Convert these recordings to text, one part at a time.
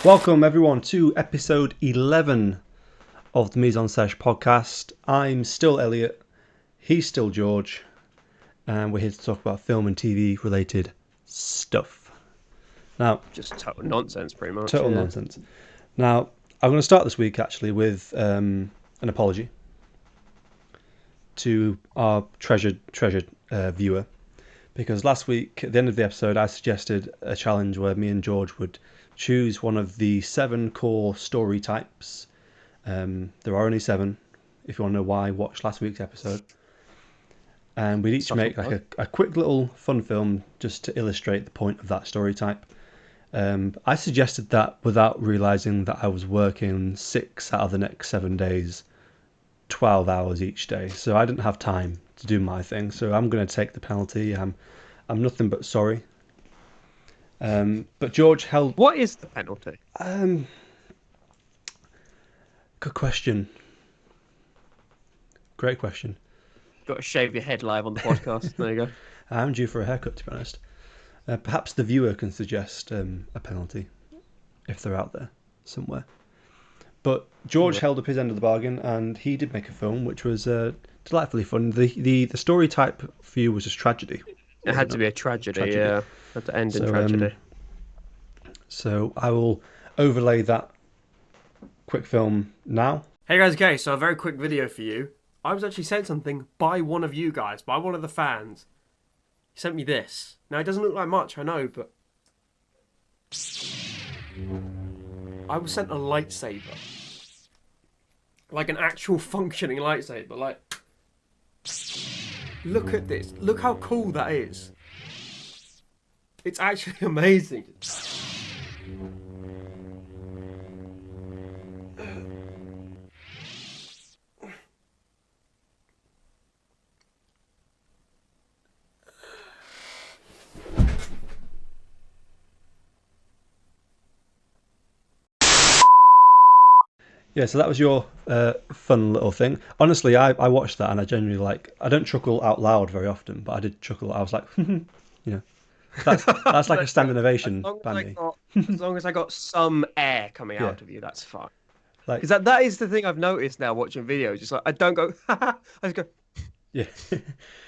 Welcome everyone to episode 11 of the Mise-En-Sesh podcast. I'm still Elliot, he's still George, and we're here to talk about film and TV related stuff. Now, just total nonsense, pretty much. Total nonsense. Now, I'm going to start this week actually with an apology to our treasured viewer, because last week at the end of the episode I suggested a challenge where me and George would choose one of the 7 core story types. There are only 7. If you want to know why, watch last week's episode. And we'd each make like a quick little fun film just to illustrate the point of that story type. I suggested that without realising that I was working 6 out of the next 7 days, 12 hours each day. So I didn't have time to do my thing. So I'm going to take the penalty. I'm nothing but sorry. But George held... What is the penalty? Good question. Great question. Got to shave your head live on the podcast. There you go. I'm due for a haircut, to be honest. Perhaps the viewer can suggest a penalty if they're out there somewhere. But George held up his end of the bargain, and he did make a film which was delightfully fun. The story type for you was just tragedy. It had to be a tragedy. Yeah. Had to end in tragedy. So I will overlay that quick film now. Hey guys, okay, so a very quick video for you. I was actually sent something by one of you guys, by one of the fans. He sent me this. Now, it doesn't look like much, I know, but... I was sent a lightsaber. Like an actual functioning lightsaber, like... Look at this. Look how cool that is. It's actually amazing. Yeah, so that was your fun little thing. Honestly, I watched that and I genuinely I don't chuckle out loud very often, but I did chuckle. I was like, you know, that's like a standing ovation by me. As long as I got some air coming out of you, that's fine. Because that is the thing I've noticed now watching videos. Just like I don't go, I just go, yeah.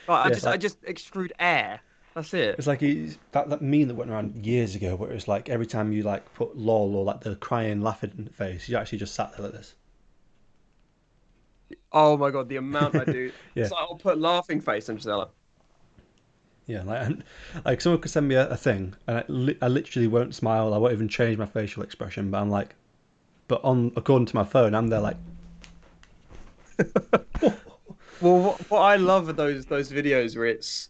I just extrude air. That's it. It's like that meme that went around years ago, where it was like every time you put lol or the crying, laughing face, you actually just sat there like this. Oh my god, the amount I do. Yeah. So I'll put laughing face and just like. Yeah, like someone could send me a thing, and I literally won't smile. I won't even change my facial expression. But I'm like, according to my phone, I'm there like. Well, what I love are those videos where it's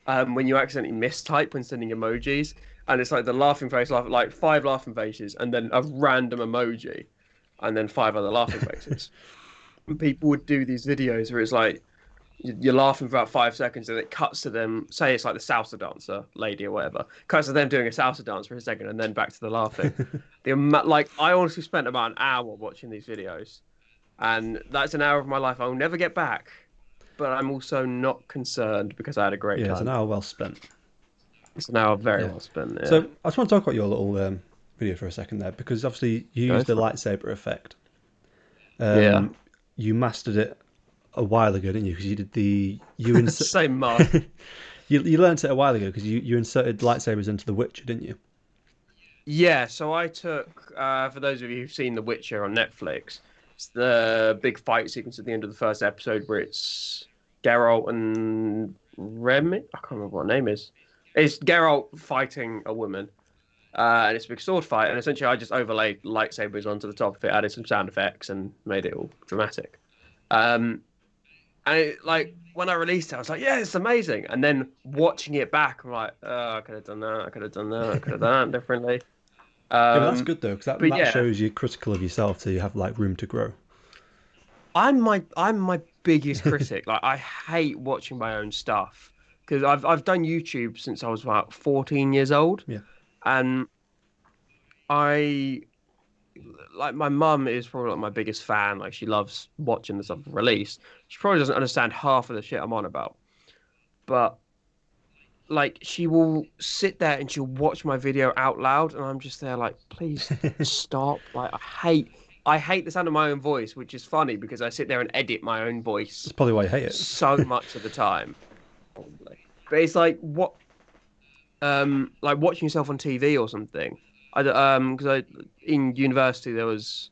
when you accidentally mistype when sending emojis, and it's like the laughing face, like 5 laughing faces, and then a random emoji, and then 5 other laughing faces. And people would do these videos where it's like. You're laughing for about 5 seconds, and it cuts to them. Say it's like the salsa dancer lady or whatever. Cuts to them doing a salsa dance for a second, and then back to the laughing. I honestly spent about an hour watching these videos, and that's an hour of my life I'll never get back. But I'm also not concerned because I had a great time. Yeah, it's an hour well spent. It's an hour very well spent. Yeah. So I just want to talk about your little video for a second there, because obviously you used the lightsaber effect. You mastered it a while ago, didn't you? Because same mark. you learned it a while ago because you inserted lightsabers into The Witcher, didn't you? Yeah. So I took for those of you who've seen The Witcher on Netflix, it's the big fight sequence at the end of the first episode where it's Geralt and Remy. I can't remember what her name is. It's Geralt fighting a woman, and it's a big sword fight. And essentially, I just overlaid lightsabers onto the top of it, added some sound effects, and made it all dramatic. And when I released it, I was like, yeah, it's amazing. And then watching it back, I'm like, oh, I could have done that. I could have done that. I could have done that differently. Yeah, but that's good though, because that shows you're critical of yourself, so you have room to grow. I'm my biggest critic. I hate watching my own stuff because I've done YouTube since I was about 14 years old. Yeah. And I like my mum is probably like my biggest fan. Like she loves watching the stuff released. She probably doesn't understand half of the shit I'm on about, but like she will sit there and she'll watch my video out loud, and I'm just there like, please stop. Like I hate the sound of my own voice, which is funny because I sit there and edit my own That's voice probably why you hate it. so much of the time, probably. But it's like watching yourself on TV or something. Because in university there was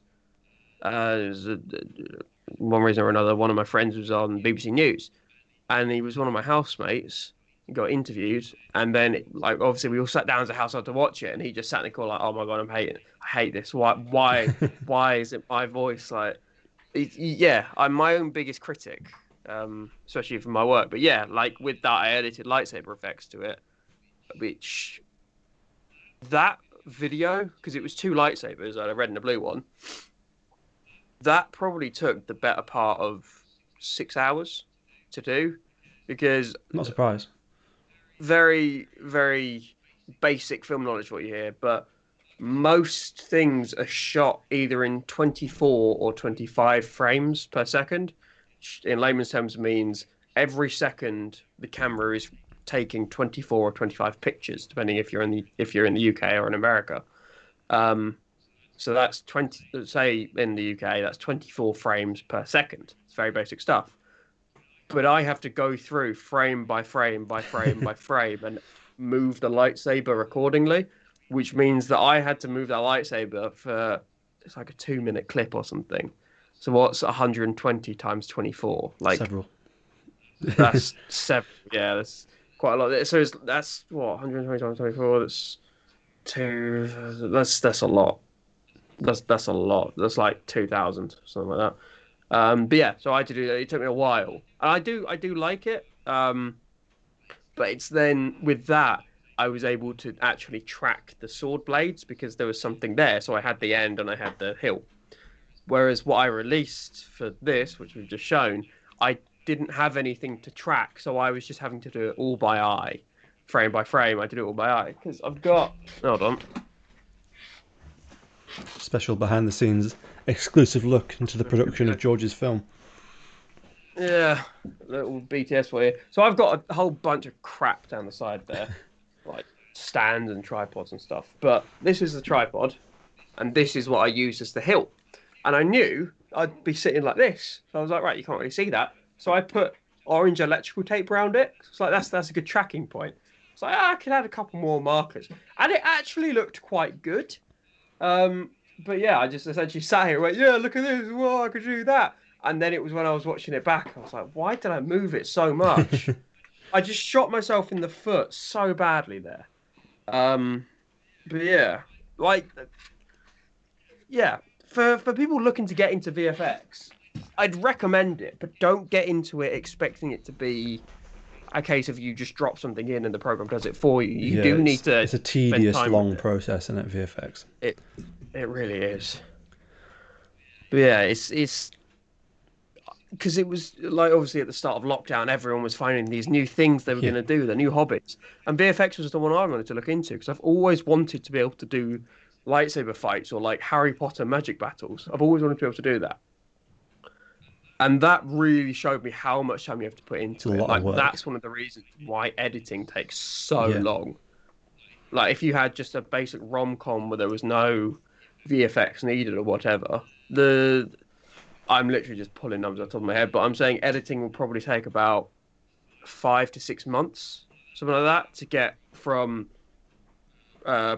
one reason or another, one of my friends was on BBC News, and he was one of my housemates. He got interviewed, and then like obviously we all sat down as a household to watch it, and he just sat in the corner like, "Oh my god, I hate this. Why is it my voice?" Like, yeah, I'm my own biggest critic, especially for my work. But yeah, like with that, I edited lightsaber effects to it, which that video, because it was two lightsabers, a red and a blue one, that probably took the better part of 6 hours to do, because Not surprised. very, very basic film knowledge what you hear, but most things are shot either in 24 or 25 frames per second. In layman's terms means every second the camera is taking 24 or 25 pictures, depending if you're in the UK or in America. So that's 20. Say in the UK, that's 24 frames per second. It's very basic stuff. But I have to go through frame by frame by frame by frame and move the lightsaber accordingly, which means that I had to move that lightsaber for it's like a 2 minute clip or something. So what's 120 times 24? Like Several. that's seven. Yeah, that's quite a lot. So that's what 120 times 24. That's two. That's a lot. That's a lot. That's like 2,000, something like that. But yeah, so I had to do that. It took me a while, and I do like it. But it's then with that I was able to actually track the sword blades because there was something there. So I had the end and I had the hilt. Whereas what I released for this, which we've just shown, I didn't have anything to track, so I was just having to do it all by eye, frame by frame. I did it all by eye because I've got. Hold on. Special behind the scenes exclusive look into the production of George's film. Yeah, little BTS for you. So I've got a whole bunch of crap down the side there, like stands and tripods and stuff. But this is the tripod, and this is what I use as the hilt. And I knew I'd be sitting like this, so I was like, right, you can't really see that. So I put orange electrical tape around it. It's like that's a good tracking point. It's like I could add a couple more markers, and it actually looked quite good. But yeah, I just essentially sat here and went, yeah, look at this, whoa, I could do that. And then it was when I was watching it back, I was like, why did I move it so much? I just shot myself in the foot so badly there. But yeah, like, yeah, for people looking to get into VFX, I'd recommend it, but don't get into it expecting it to be a case of you just drop something in and the program does it for you. You do need to. It's a tedious, long process, isn't it? VFX. It really is. But yeah, it's because it was like obviously at the start of lockdown, everyone was finding these new things they were going to do, the new hobbies, and VFX was the one I wanted to look into because I've always wanted to be able to do lightsaber fights or like Harry Potter magic battles. I've always wanted to be able to do that. And that really showed me how much time you have to put into it. Like that's one of the reasons why editing takes so long. Like if you had just a basic rom-com where there was no VFX needed or whatever, I'm literally just pulling numbers off the top of my head, but I'm saying editing will probably take about 5 to 6 months, something like that, to get from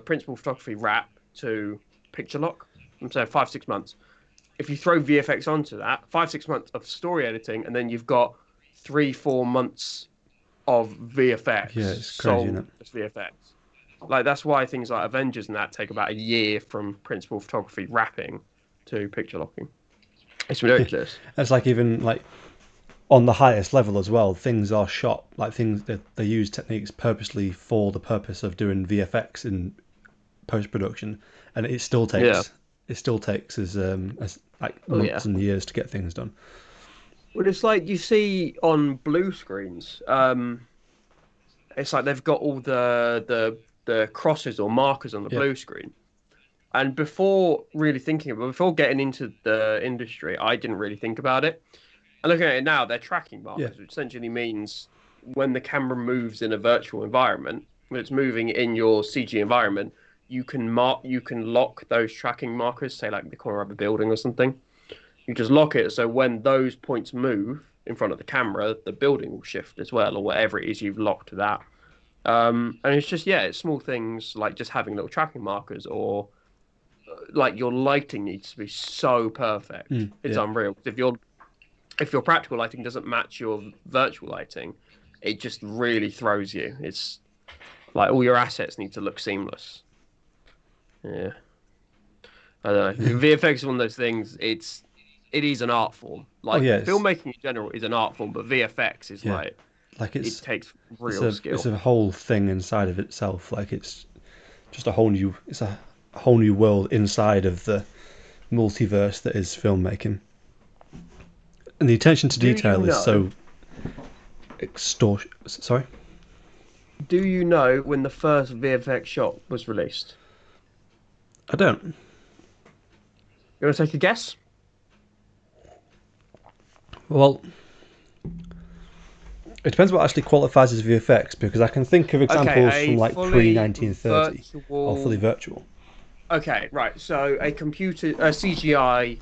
principal photography wrap to picture lock. I'm saying 5, 6 months. If you throw VFX onto that, 5, 6 months of story editing, and then you've got 3, 4 months of VFX. Yeah, it's crazy, isn't it? Just VFX. Like that's why things like Avengers and that take about a year from principal photography wrapping to picture locking. It's ridiculous. It's like even like on the highest level as well, things are shot like things that they use techniques purposely for the purpose of doing VFX in post production, and it still takes as like months and years to get things done. Well, it's like you see on blue screens. It's like they've got all the crosses or markers on the blue screen, And before really thinking about, before getting into the industry, I didn't really think about it. And looking at it now, they're tracking Yeah. markers, which essentially means when the camera moves in a virtual environment, when it's moving in your CG environment, you can lock those tracking markers, say like the corner of a building or something. You just lock it so when those points move in front of the camera, the building will shift as well, or whatever it is you've locked that. And it's just yeah, it's small things like just having little tracking markers, or like your lighting needs to be so perfect. It's Yeah. unreal. If your practical lighting doesn't match your virtual lighting, it just really throws you. It's like all your assets need to look seamless. Yeah, I don't know. VFX is one of those things. It is an art form. Oh Like yeah, it's filmmaking in general is an art form, but VFX is yeah, like like it takes it's real it's skill. a whole thing inside of itself. Like it's just a whole new world inside of the multiverse that is filmmaking, and the attention to Do you detail is know? so extortion. Sorry, Do you know when the first VFX shot was released? I don't. You want to take a guess? Well, it depends what actually qualifies as VFX because I can think of Okay, examples from a like pre fully 1930 or fully virtual. virtual. Okay, right. So a CGI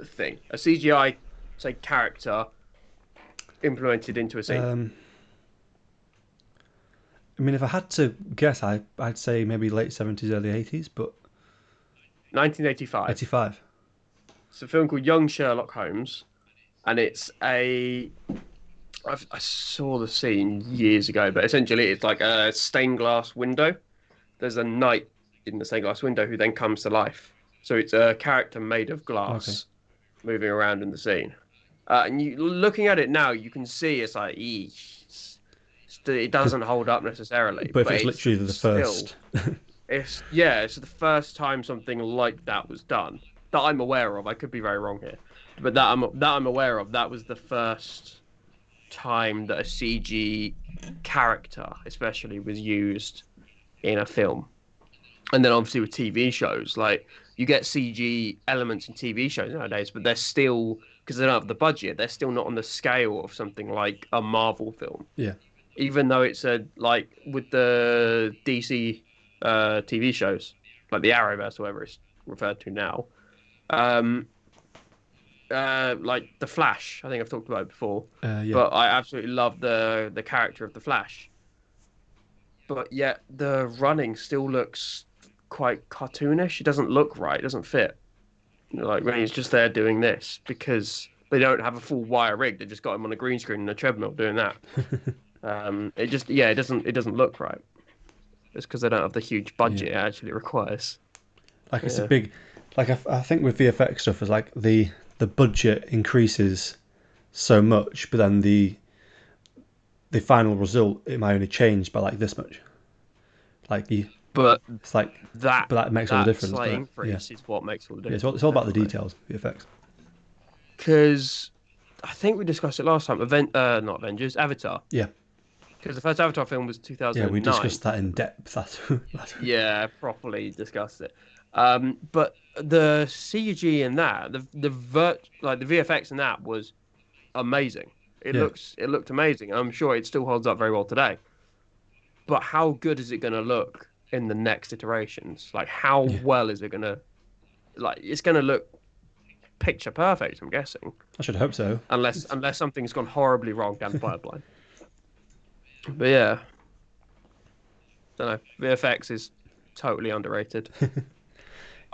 thing, a CGI, say, character implemented into a scene. Um, I mean, if I had to guess, I'd say maybe late 70s, early 80s, but 1985. 85. It's a film called Young Sherlock Holmes, and I saw the scene years ago, but essentially it's like a stained glass window. There's a knight in the stained glass window who then comes to life. So it's a character made of Okay. glass moving around in the scene. And you looking at it now, you can see it's like, it Because, doesn't hold up necessarily, but if but it's it's literally the still, first, it's the first time something like that was done that I'm aware of. I could be very wrong here, but that I'm aware of. That was the first time that a CG character, especially, was used in a film. And then obviously with TV shows, like you get CG elements in TV shows nowadays, but they're still because they don't have the budget, they're still not on the scale of something like a Marvel film. yeah, Even though it's a like with the DC TV shows, like the Arrowverse, or whatever it's referred to now. Um, like the Flash, I think I've talked about it before, yeah, but I absolutely love the character of the Flash. But yet the running still looks quite cartoonish. It doesn't look right. It doesn't fit. You know, like when he's just there doing this because they don't have a full wire rig. They just got him on a green screen and a treadmill doing that. It just yeah, it doesn't look right. It's because they don't have the huge yeah. budget it actually requires. Like it's a Yeah. big, like I think with VFX stuff is like the budget increases so much, but then the final result it might only change by like this much. Like you, But it's like, that but that makes all the that difference, slight doesn't it? Yeah, increase is what makes all the yeah. difference, It's all about the definitely. details, VFX. Because I think we discussed it last time. Not Avengers, Avatar. Yeah, Because the first Avatar film was yeah. We 2009. discussed that in depth. That's Yeah, properly discussed it. But the CG in that, like the VFX in that was amazing. yeah, It looked amazing. I'm sure it still holds up very well today. But how good is it going to look in the next iterations? Like how yeah. well is it going to like it's going to look picture perfect, I'm guessing. I should hope so. Unless something's gone horribly wrong down the pipeline. But yeah, don't know. VFX is totally underrated.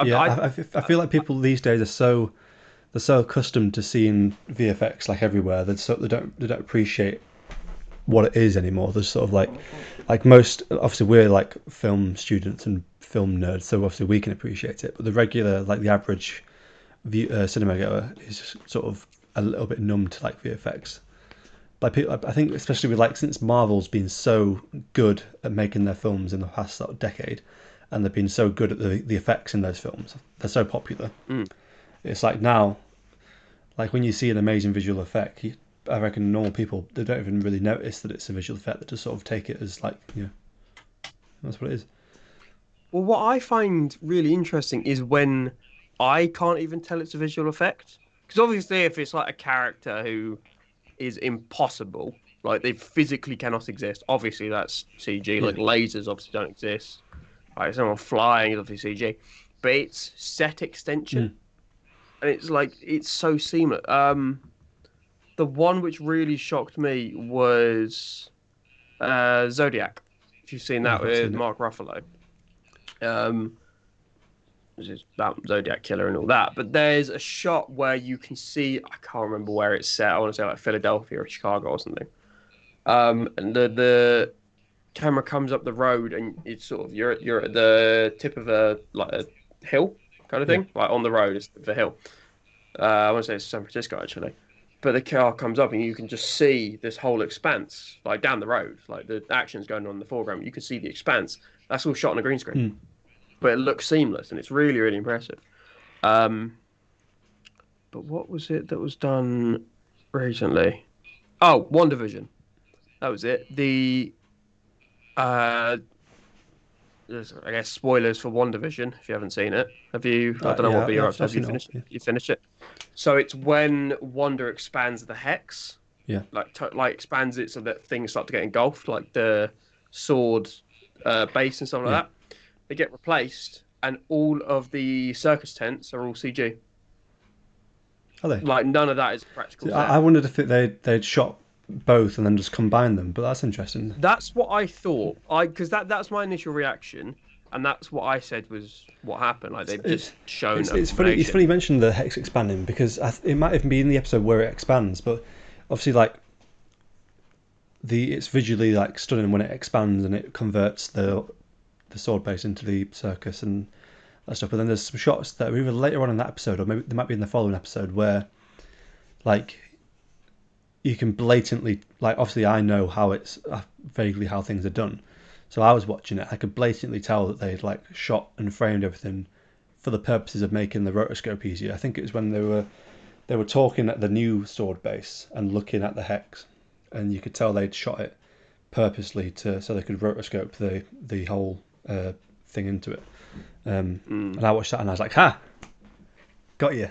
Yeah, I I feel like people these days are so they're so accustomed to seeing VFX like everywhere that so they don't appreciate what it is anymore. There's sort of like most obviously we're like film students and film nerds, so obviously we can appreciate it. But the regular like the average cinema goer is just sort of a little bit numb to like VFX. Like people, I think especially with like since Marvel's been so good at making their films in the past sort of decade, and they've been so good at the effects in those films. They're so popular. mm, It's like now, like when you see an amazing visual effect, I reckon normal people they don't even really notice that it's a visual effect. They just sort of take it as like that's what it is. Well, what I find really interesting is when I can't even tell it's a visual effect. Because obviously, if it's like a character who is impossible, like they physically cannot exist, obviously that's CG. Yeah. Like lasers obviously don't exist. Like someone flying is obviously CG. But it's set extension, Mm. and it's like it's so seamless. The one which really shocked me was Zodiac. If you've seen Oh, that I've not with seen it. Mark Ruffalo. Um, which is about Zodiac Killer and all that. But there's a shot where you can see, I can't remember where it's set. I want to say like Philadelphia or Chicago or something. And the camera comes up the road and it's sort of you're at the tip of a hill kind of Yeah. thing, like on the road. It's the hill. I want to say it's San Francisco actually. But the car comes up and you can just see this whole expanse, like down the road, like the action's going on in the foreground. You can see the expanse. That's all shot on a green screen, Mm. but it looks seamless and it's really, really impressive. Um, but what was it that was done recently? Oh, WandaVision. That was it. Uh, I guess spoilers for WandaVision if you haven't seen it. Have you? I don't know what Yeah, but yeah, you're up to. I've Have you seen it all. finished it? Yeah. You finished it? So it's when Wanda expands the hex, Yeah. like expands it so that things start to get engulfed, like the sword base and stuff like Yeah. that. They get replaced, and all of the circus tents are all CG. Are they? Like none of that is practical See, set. I wondered if they'd shot both and then just combined them, but that's interesting. That's what I thought. Because that's my initial reaction, and that's what I said was what happened. Like they've It's just shown a it's funny. It's combination. funny you mentioned the hex expanding because it might even be in the episode where it expands, but obviously like it's visually like stunning when it expands and it converts the sword base into the circus and that stuff. But then there's some shots that are either later on in that episode or maybe they might be in the following episode where like you can blatantly like obviously I know how it's vaguely how things are done. So I was watching it. I could blatantly tell that they'd like shot and framed everything for the purposes of making the rotoscope easier. I think it was when they were talking at the new sword base and looking at the hex, and you could tell they'd shot it purposely so they could rotoscope the whole thing into it. And I watched that and I was like, "Ha, got you!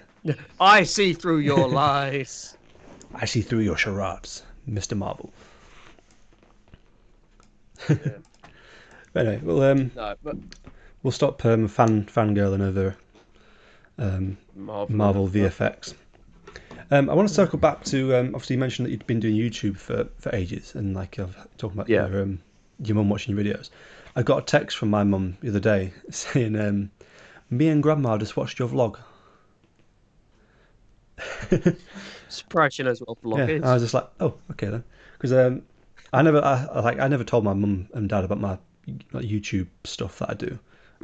I see through your lies." I see through your charades, Mr. Marvel." Yeah. But anyway, well, No, but we'll stop fangirling over Marvel VFX. I want to circle back to obviously you mentioned that you'd been doing YouTube for ages and like talking about your mum watching your videos. I got a text from my mum the other day saying, "Me and Grandma just watched your vlog." surprised she knows what a vlog Yeah, is. I was just like, "Oh, okay then," because I never told my mum and dad about my like, YouTube stuff that I do.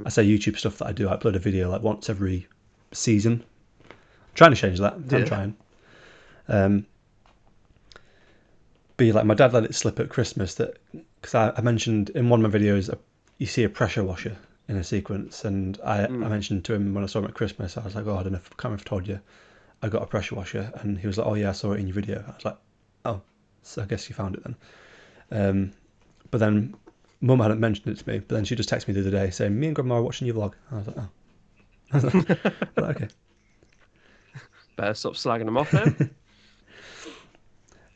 I say YouTube stuff that I do. I upload a video like once every season. I'm trying to change that. I'm trying. But like my dad let it slip at Christmas that because I mentioned in one of my videos you see a pressure washer in a sequence, and I mentioned to him when I saw him at Christmas, I was like, "Oh, I don't know, can't remember if I told you, I got a pressure washer," and he was like, "Oh yeah, I saw it in your video." I was like, "Oh, so I guess you found it then." But then Mum hadn't mentioned it to me, but then she just texted me the other day saying, "Me and Grandma are watching your vlog." I was like, "Oh." I was like, "Okay." Better stop slagging them off now.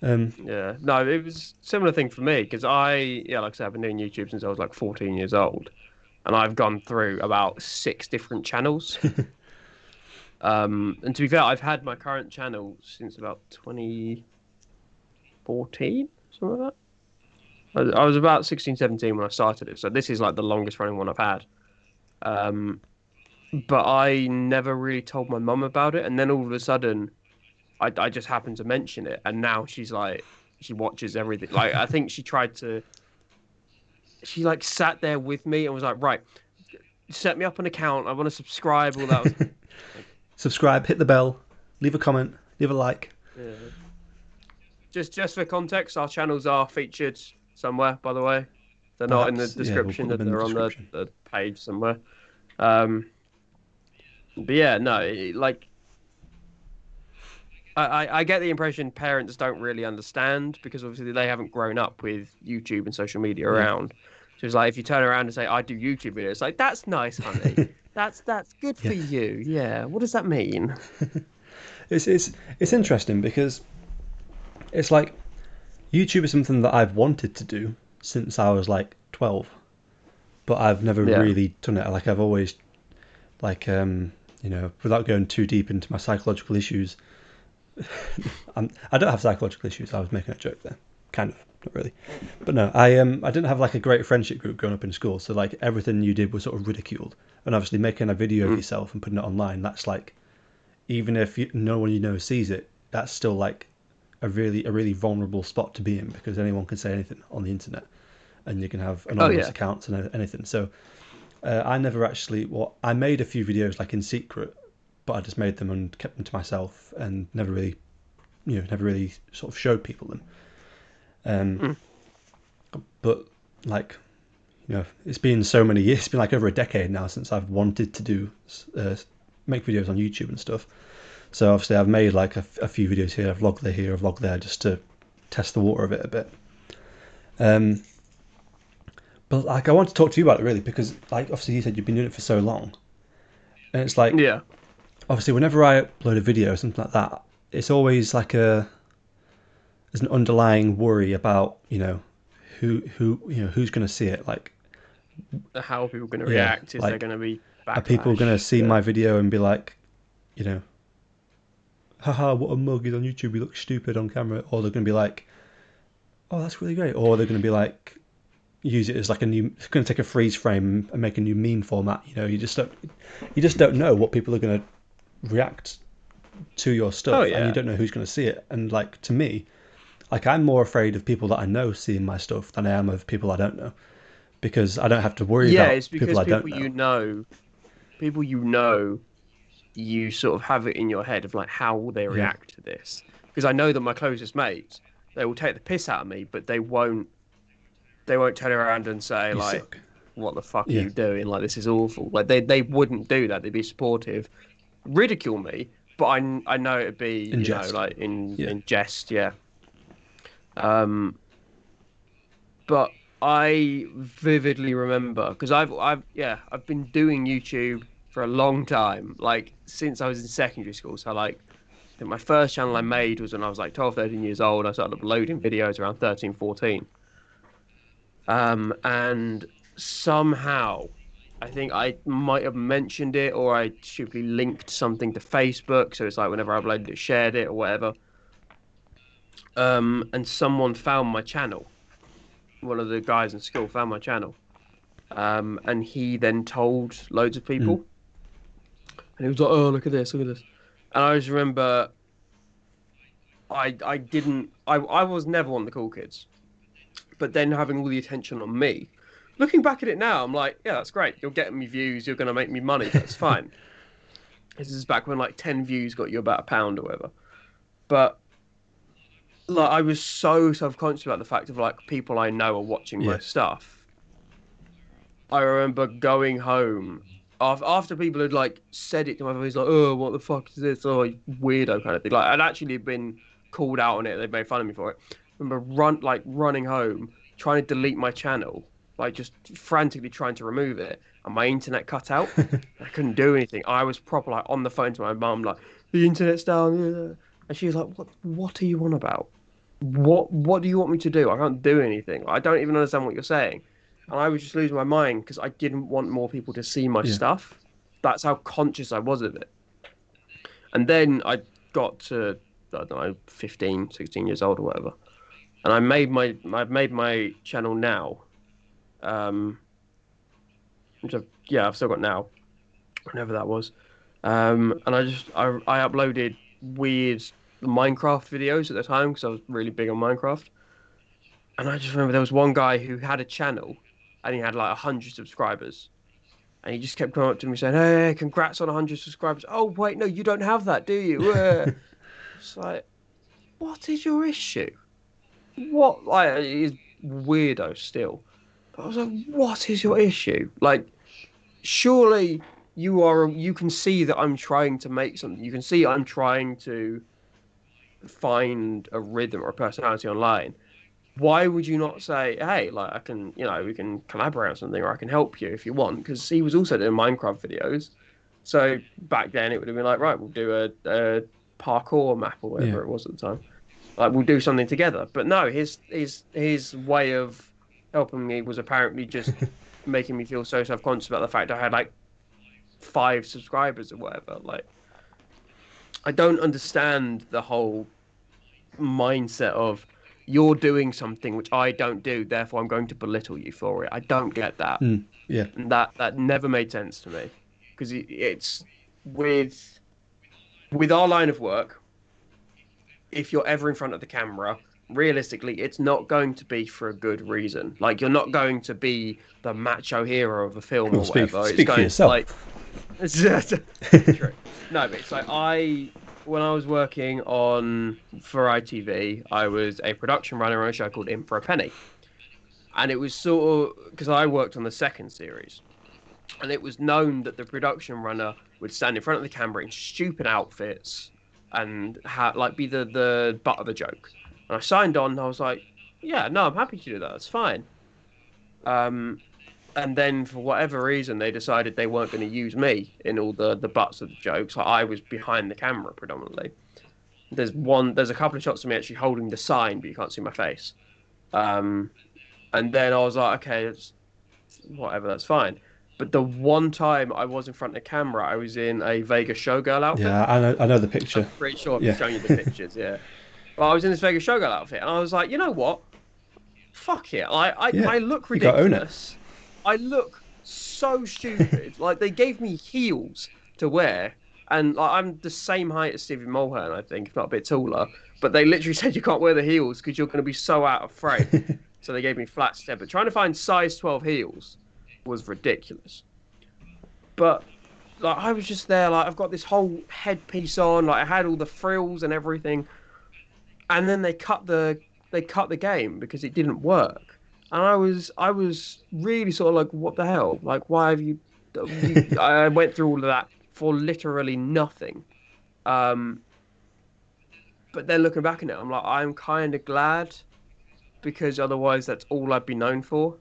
Yeah, no, it was a similar thing for me because like I said, I've been doing YouTube since I was like 14 years old, and I've gone through about 6 different channels. And to be fair, I've had my current channel since about 2014, something like that. I was about 16, 17 when I started it, so this is like the longest running one I've had. But I never really told my mum about it, and then all of a sudden, I just happened to mention it, and now she's like, she watches everything. Like, I think she like sat there with me and was like, right, set me up an account. I want to subscribe. All that. Subscribe, hit the bell, leave a comment, leave a like. Yeah. Just for context, our channels are featured somewhere, by the way. They're not in the Perhaps, yeah, we'll description, put them in they're the on description. the page somewhere. But yeah, no, like I get the impression parents don't really understand because obviously they haven't grown up with YouTube and social media around. So it's like if you turn around and say, I do YouTube videos, it's like, that's nice, honey. That's good Yeah. for you. Yeah. What does that mean? It's interesting because it's like YouTube is something that I've wanted to do since I was like 12, but I've never Yeah. really done it. Like I've always like without going too deep into my psychological issues, I don't have psychological issues. I was making a joke there, kind of, not really, but no, I didn't have like a great friendship group growing up in school. So like everything you did was sort of ridiculed, and obviously making a video of Mm. yourself and putting it online, that's like even if no one you know sees it, that's still like a really vulnerable spot to be in because anyone can say anything on the internet, and you can have Oh anonymous yeah. accounts and anything. So I never actually. Well, I made a few videos like in secret, but I just made them and kept them to myself and never really sort of showed people them. Mm. But like it's been so many years. It's been like over a decade now since I've wanted to do make videos on YouTube and stuff. So obviously I've made like a few videos here, a vlog here, a vlog there, just to test the water of it a bit. But like I want to talk to you about it really because like obviously you said you've been doing it for so long, and it's like Yeah. obviously whenever I upload a video or something like that, it's always like there's an underlying worry about who's going to see it. Like How are people going to yeah, react? Is there like going to be are people going to backlash? see Yeah. my video and be like, you know, haha, what a mug, he's on YouTube, he looks stupid on camera, or they're going to be like, oh, that's really great, or they're going to be like, use it as like it's going to take a freeze frame and make a new meme format. You just don't know what people are going to react to your Oh stuff, and you yeah. don't know who's going to see it. And like to me, like I'm more afraid of people that I know seeing my stuff than I am of people I don't know, because I don't have to worry Yeah, about it's people because I don't know. people you know, you sort of have it in your head of like how will they Yeah, react to this? Because I know that my closest mates, they will take the piss out of me, but they won't turn around and say you like, suck. what the fuck are Yeah, you doing? Like this is awful. Like they wouldn't do that. They'd be supportive, ridicule me, but I know it'd be, in jest. like in Yeah. jest, yeah. Um, but I vividly remember because I've been doing YouTube for a long time, like since I was in secondary school. So like I think my first channel I made was when I was like 12, 13 years old. I started uploading videos around 13, 14. And somehow I think I might have mentioned it or I stupidly linked something to Facebook. So it's like whenever I uploaded it, shared it or whatever. And someone found my channel. One of the guys in school found my channel. And he then told loads of Mm. people. And he was like, "Oh, look at this, look at this." And I just remember I was never one of the cool kids. But then having all the attention on me. Looking back at it now, I'm like, yeah, that's great. You're getting me views, you're gonna make me money, that's fine. This is back when like 10 views got you about a pound or whatever. But like I was so self-conscious about the fact of like people I know are watching my Yeah. stuff. I remember going home after people had like said it to my face, like, "Oh, what the fuck is this?" Oh, you weirdo kind of thing. Like I'd actually been called out on it. They made fun of me for it. I remember running home, trying to delete my channel, like just frantically trying to remove it, and my internet cut out. I couldn't do anything. I was proper like on the phone to my mum, like, "The internet's down," yeah." And she was like, "What are you on about? What do you want me to do? I can't do anything. I don't even understand what you're saying." And I was just losing my mind because I didn't want more people to see my Yeah. stuff. That's how conscious I was of it. And then I got to, I don't know, 15, 16 years old or whatever. And I've made my channel now. Um, I've still got now, whenever that was. And I uploaded weird Minecraft videos at the time because I was really big on Minecraft. And I just remember there was one guy who had a channel and he had like 100 subscribers. And he just kept coming up to me saying, "Hey, congrats on 100 subscribers." "Oh, wait, no, you don't have that, do you?" It's like, what is your issue? What, like, he's weirdo still. But I was like, what is your issue? Like, surely you can see that I'm trying to make something. You can see I'm trying to find a rhythm or a personality online. why would you not say, hey, like I can, we can collaborate on something, or I can help you if you want? Because he was also doing Minecraft videos. So back then it would have been like, right, we'll do a parkour map or Yeah. whatever it was at the time. Like we'll do something together. But no, his way of helping me was apparently just making me feel so self-conscious about the fact I had like 5 subscribers or whatever. Like I don't understand the whole mindset of you're doing something which I don't do, therefore I'm going to belittle you for it. I don't get that. Yeah. And that never made sense to me, because it's with our line of work, if you're ever in front of the camera, realistically it's not going to be for a good reason. Like you're not going to be the macho hero of a film Well, or whatever. speak for yourself. Like it's just true. No, but it's like when I was working on for ITV, I was a production runner on a show called In for a Penny. And it was sort of because I worked on the second series, and it was known that the production runner would stand in front of the camera in stupid outfits and be the butt of the joke. And I signed on, and I was like, yeah, no, I'm happy to do that. That's fine. And then for whatever reason, they decided they weren't going to use me in all the butts of the jokes. Like, I was behind the camera predominantly. There's a couple of shots of me actually holding the sign, but you can't see my face. And then I was like, okay, whatever, that's fine. But the one time I was in front of the camera, I was in a Vegas showgirl outfit. Yeah, I know the picture. I'm pretty sure I've shown you the pictures, yeah. But I was in this Vegas showgirl outfit, and I was like, you know what? Fuck it. I look ridiculous. I look so stupid. Like, they gave me heels to wear, and like, I'm the same height as Stephen Mulhern, I think, if not a bit taller. But they literally said you can't wear the heels because you're going to be so out of frame. So they gave me flats instead. But trying to find size 12 heels was ridiculous. But like I was just there, like I've got this whole headpiece on, like I had all the frills and everything, and then they cut the game because it didn't work. And I was really sort of like, what the hell? Like, why have you I went through all of that for literally nothing. But then looking back at it, I'm like, I'm kind of glad, because otherwise that's all I'd be known for,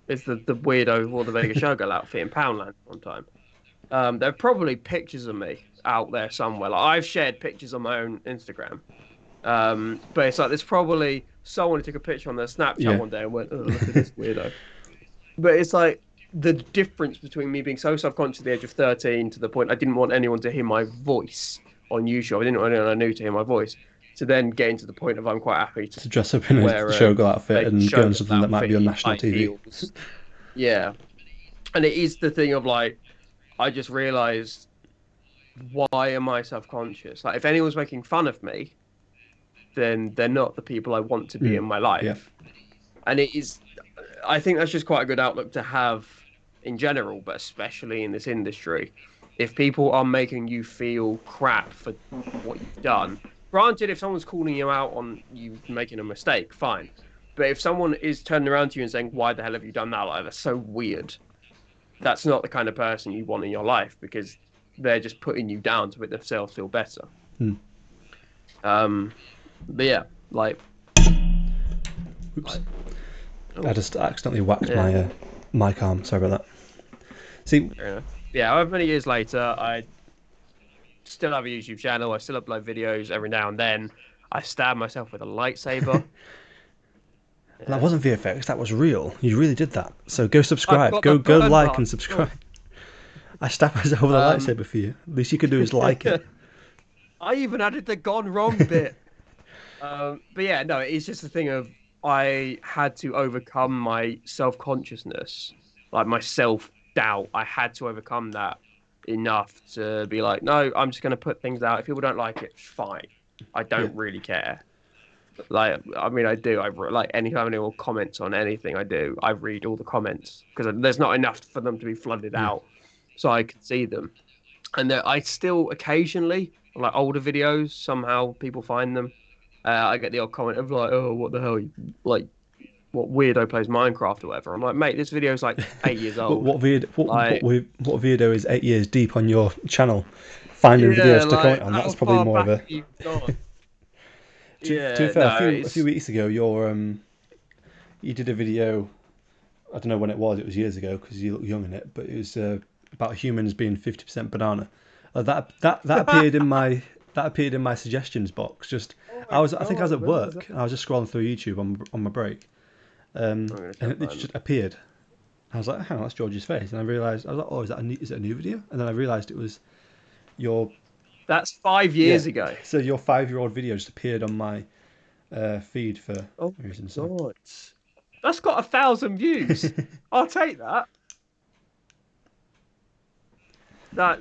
is the weirdo who wore the Vegas showgirl outfit in Poundland one time. There are probably pictures of me out there somewhere. Like, I've shared pictures on my own Instagram. But it's like there's probably someone who took a picture on their Snapchat one day and went, oh, look at this weirdo. But it's like the difference between me being so self-conscious at the age of 13 to the point I didn't want anyone to hear my voice on YouTube. I didn't want anyone I knew to hear my voice. To then getting to the point of I'm quite happy to dress up in a showgirl outfit and go on something that might be on national TV. Heels. Yeah. And it is the thing of like, I just realised, why am I self-conscious? Like, if anyone's making fun of me, then they're not the people I want to be in my life. Yeah. And it is, I think that's just quite a good outlook to have in general, but especially in this industry. If people are making you feel crap for what you've done, granted, if someone's calling you out on you making a mistake, fine. But if someone is turning around to you and saying, why the hell have you done that? Like, that's so weird. That's not the kind of person you want in your life, because they're just putting you down to make themselves feel better. But yeah, like... Oops. I just accidentally whacked my mic arm. Sorry about that. See... Yeah, however many years later, I still have a YouTube channel. I still upload videos every now and then. I stab myself with a lightsaber. That wasn't VFX, that was real. You really did that. So go subscribe. Go like and subscribe. I stabbed myself with a lightsaber for you. At least you could do is like it. I even added the gone wrong bit. But yeah, no, it's just a thing of I had to overcome my self-consciousness, like my self-doubt. I had to overcome that enough to be like, no, I'm just going to put things out. If people don't like it, fine. I don't really care. Like, I mean, I do. Like, anytime anyone comments on anything I do, I read all the comments, because there's not enough for them to be flooded out, so I can see them. And I still occasionally, like older videos, somehow people find them. I get the odd comment of like, oh, what the hell? Like, what weirdo plays Minecraft or whatever? I'm like, mate, this video's like 8 years old. What weirdo is 8 years deep on your channel? Finding videos to comment on. That's probably more of a... To be fair, a few weeks ago, your you did a video. I don't know when it was. It was years ago because you look young in it. But it was about humans being 50% banana. That appeared in my suggestions box. Just Oh my I think I was God, at when was work that? and I was just scrolling through YouTube on my break, I'm gonna and check it mine. just appeared. I was like, hang on, that's George's face, and I realised I was like, oh, is it a new video? And then I realised it was your That's 5 years yeah. ago. So your 5-year-old video just appeared on my feed for some Oh my reason. So God. That's got 1,000 views. I'll take that.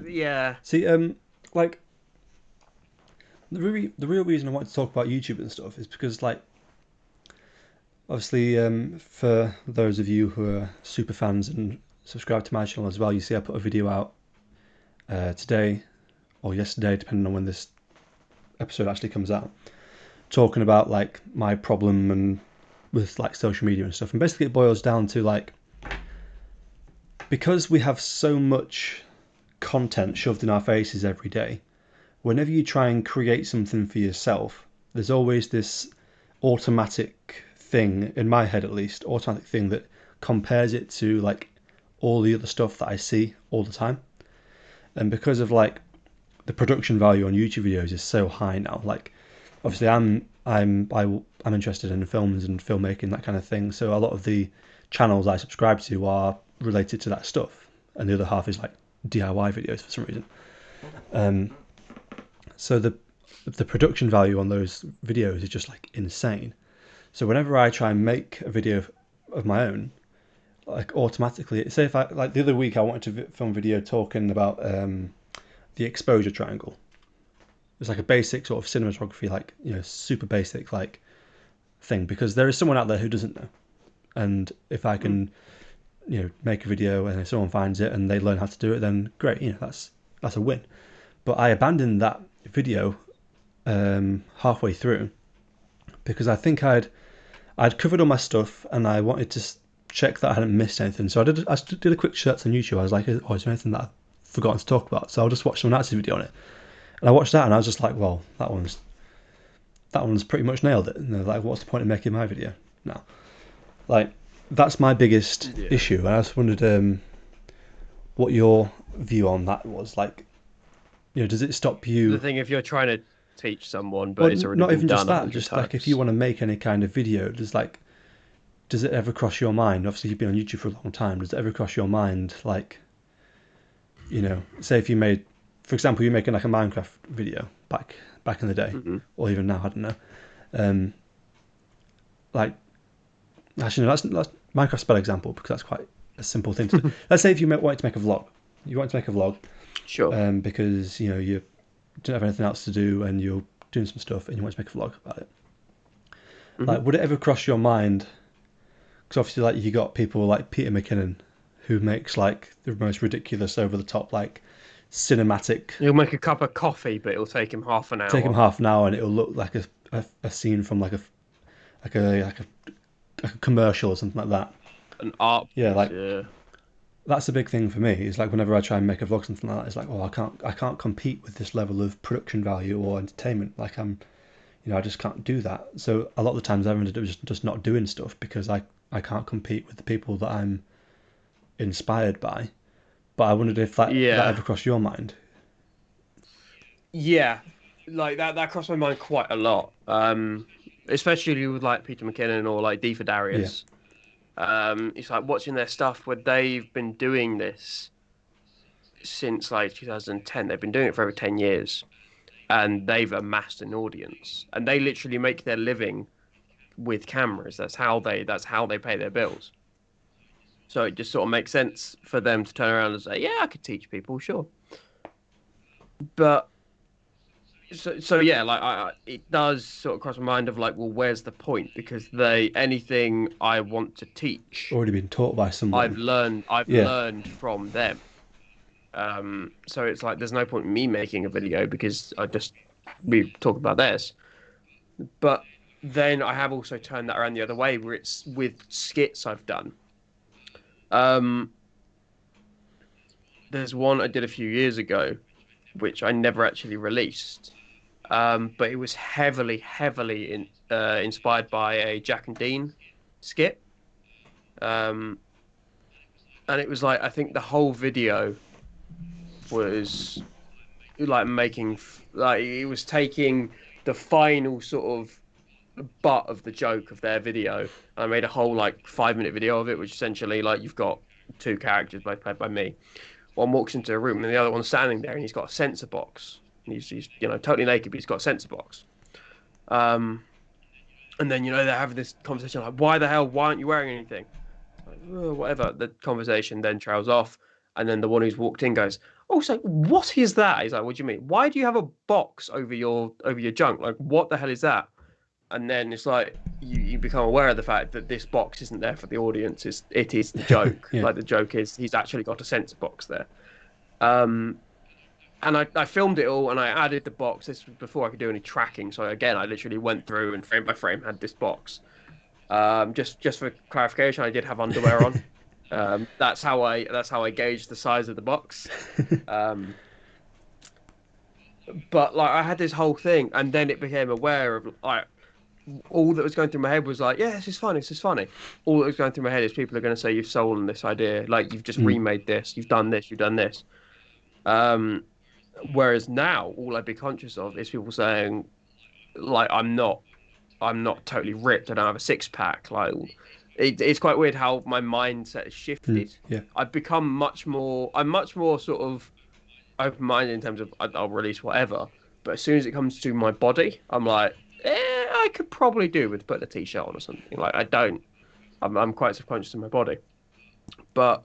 Yeah. see, like the real reason I wanted to talk about YouTube and stuff is because like obviously for those of you who are super fans and subscribe to my channel as well, you see I put a video out today or yesterday, depending on when this episode actually comes out, talking about like my problem and with like social media and stuff. And basically, it boils down to like because we have so much content shoved in our faces every day. Whenever you try and create something for yourself, there's always this automatic thing in my head, at least, automatic thing that compares it to like all the other stuff that I see all the time. And because of like the production value on YouTube videos is so high now. Like, obviously, I'm interested in films and filmmaking, that kind of thing. So a lot of the channels I subscribe to are related to that stuff, and the other half is like DIY videos for some reason. So the production value on those videos is just like insane. So whenever I try and make a video of my own, like automatically, say if I like the other week I wanted to film a video talking about the exposure triangle. It's like a basic sort of cinematography, like super basic like thing, because there is someone out there who doesn't know, and if I can make a video and if someone finds it and they learn how to do it, then great, that's a win. But I abandoned that video halfway through because I think I'd covered all my stuff and I wanted to check that I hadn't missed anything. So I did a quick search on YouTube. I was like, oh, is there anything that I've forgotten to talk about? So I'll just watch someone else's video on it. And I watched that and I was just like, well, that one's pretty much nailed it. And they're like, what's the point of making my video now? Like, that's my biggest issue. And I just wondered what your view on that was. Like, does it stop you? The thing if you're trying to teach someone, but it's already not been even done just that. 100 Just times. like if you want to make any kind of video, does it ever cross your mind? Obviously, you've been on YouTube for a long time. Does it ever cross your mind, like, say if you made, for example, you're making like a Minecraft video back in the day, or even now, I don't know. Like, actually, no, that's Minecraft's a bad example because that's quite a simple thing to do. Let's say if you wanted to make a vlog, Sure. because you don't have anything else to do and you're doing some stuff and you want to make a vlog about it. Like, would it ever cross your mind? Because obviously, like, you got people like Peter McKinnon, who makes like the most ridiculous, over the top, like cinematic. He'll make a cup of coffee, but it'll take him half an hour. Take him half an hour, and it'll look like a scene from like a commercial or something like that. An art. Yeah, like Yeah. that's a big thing for me. It's like whenever I try and make a vlog, something like that, it's like, oh, I can't compete with this level of production value or entertainment. Like I just can't do that. So a lot of the times I've ended up just not doing stuff because I can't compete with the people that I'm inspired by. But I wondered if that ever crossed your mind. Yeah, like that crossed my mind quite a lot. Especially with like Peter McKinnon or like D for Darius. It's like watching their stuff where they've been doing this since like 2010. They've been doing it for over 10 years, and they've amassed an audience, and they literally make their living with cameras. That's how they pay their bills. So it just sort of makes sense for them to turn around and say, "Yeah, I could teach people, sure." But so yeah, like it does sort of cross my mind of like, well, where's the point? Because anything I want to teach, Already been taught by someone. I've learned from them. So it's like there's no point in me making a video because we talk about theirs. But then I have also turned that around the other way, where it's with skits I've done. There's one I did a few years ago, which I never actually released. But it was heavily inspired by a Jack and Dean skit. Um, and it was like I think the whole video was like like it was taking the final sort of butt of the joke of their video. I made a whole like 5 minute video of it, which essentially like you've got two characters both played by me. One walks into a room and the other one's standing there and he's got a sensor box. He's totally naked, but he's got a sensor box. Um, and then they're having this conversation like, why aren't you wearing anything? Like, "Oh, whatever." The conversation then trails off, and then the one who's walked in goes, "Oh, so what is that?" He's like, "What do you mean? Why do you have a box over your junk? Like, what the hell is that?" And then it's like you become aware of the fact that this box isn't there for the audience. It is the joke. Yeah. Like the joke is he's actually got a sensor box there. Um, and I filmed it all and I added the box. This was before I could do any tracking. So again, I literally went through and frame by frame had this box. Just for clarification, I did have underwear on. That's how I gauged the size of the box. But like I had this whole thing, and then it became aware of like all that was going through my head was like, yeah, this is funny, this is funny. All that was going through my head is people are going to say you've stolen this idea, like you've just remade this, you've done this, you've done this. Whereas now, all I'd be conscious of is people saying, like, I'm not totally ripped. I don't have a six pack. Like, it's quite weird how my mindset has shifted. Yeah. I'm much more sort of open minded in terms of I'll release whatever. But as soon as it comes to my body, I'm like, I could probably do with putting a t-shirt on or something. Like, I'm quite subconscious of my body, but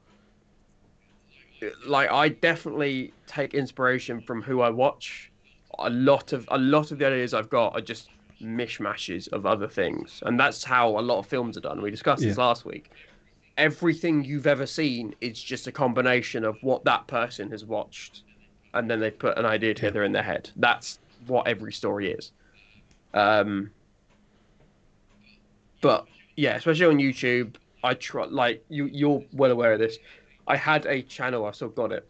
like I definitely take inspiration from who I watch. A lot of the ideas I've got are just mishmashes of other things, and that's how a lot of films are done. We discussed this last week. Everything you've ever seen is just a combination of what that person has watched, and then they put an idea together in their head. That's what every story is. But yeah, especially on YouTube, I try like you're well aware of this. I had a channel, I still got it.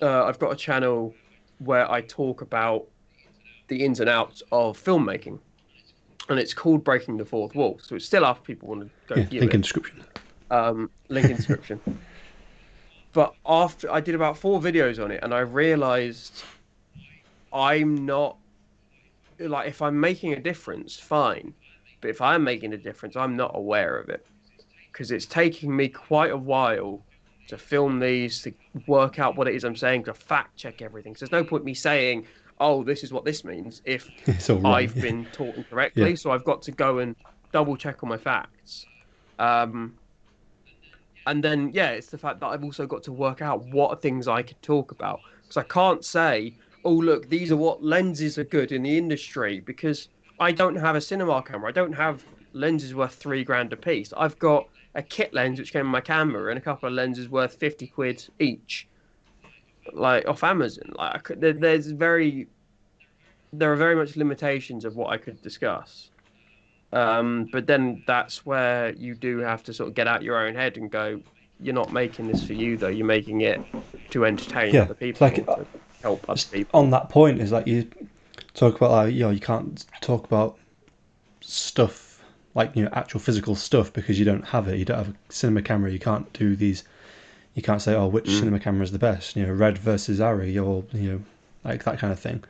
I've got a channel where I talk about the ins and outs of filmmaking, and it's called Breaking the Fourth Wall. So it's still up if people want to go view link it. in description. Link in description. But after I did about 4 videos on it, and I realized I'm not like if I'm making a difference, fine. But if I'm making a difference, I'm not aware of it because it's taking me quite a while to film these, to work out what it is I'm saying, to fact check everything. So there's no point me saying, "Oh, this is what this means," if It's all right. I've been taught incorrectly. Yeah. So I've got to go and double check all my facts. And then it's the fact that I've also got to work out what are things I could talk about, because I can't say, "Oh, look, these are what lenses are good in the industry," because I don't have a cinema camera. I don't have lenses worth £3,000 a piece. I've got a kit lens which came in my camera and a couple of lenses worth 50 quid each, like off Amazon. Like there are very much limitations of what I could discuss. But then that's where you do have to sort of get out your own head and go, you're not making this for you though. You're making it to entertain other people, like, to help other people. On that point is like you talk about like you can't talk about stuff like actual physical stuff because you don't have it. You don't have a cinema camera. You can't do these. You can't say, "Oh, which cinema camera is the best?" Red versus Arri, or like that kind of thing.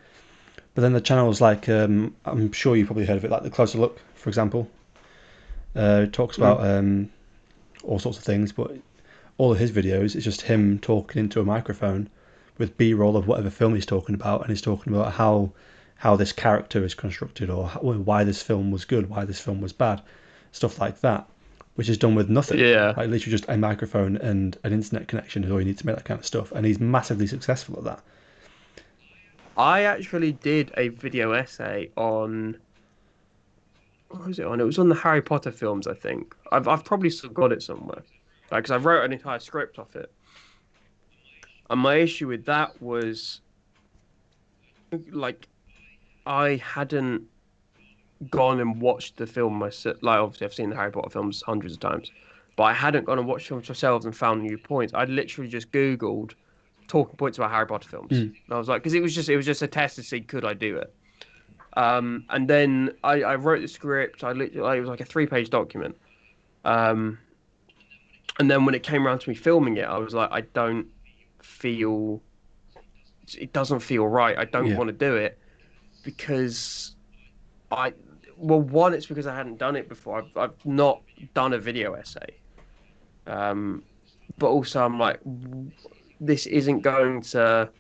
But then the channels like I'm sure you probably heard of it, like the Closer Look, for example. It talks about all sorts of things, but all of his videos is just him talking into a microphone with B-roll of whatever film he's talking about, and he's talking about how this character is constructed, or why this film was good, why this film was bad, stuff like that, which is done with nothing. Yeah. Like literally just a microphone and an internet connection is all you need to make that kind of stuff, and he's massively successful at that. I actually did a video essay on, what was it on? It was on the Harry Potter films, I think. I've probably still got it somewhere, because I wrote an entire script off it. And my issue with that was, like, I hadn't gone and watched the film myself. Like, obviously, I've seen the Harry Potter films hundreds of times, but I hadn't gone and watched films myself and found new points. I'd literally just Googled talking points about Harry Potter films. And I was like, because it was just a test to see could I do it. And then I wrote the script. It was like a 3-page document. And And then when it came around to me filming it, I was like, I don't feel it doesn't feel right. I don't Yeah. want to do it because I well, one, it's because I hadn't done it before. I've not done a video essay. Um, but also I'm like, this isn't going to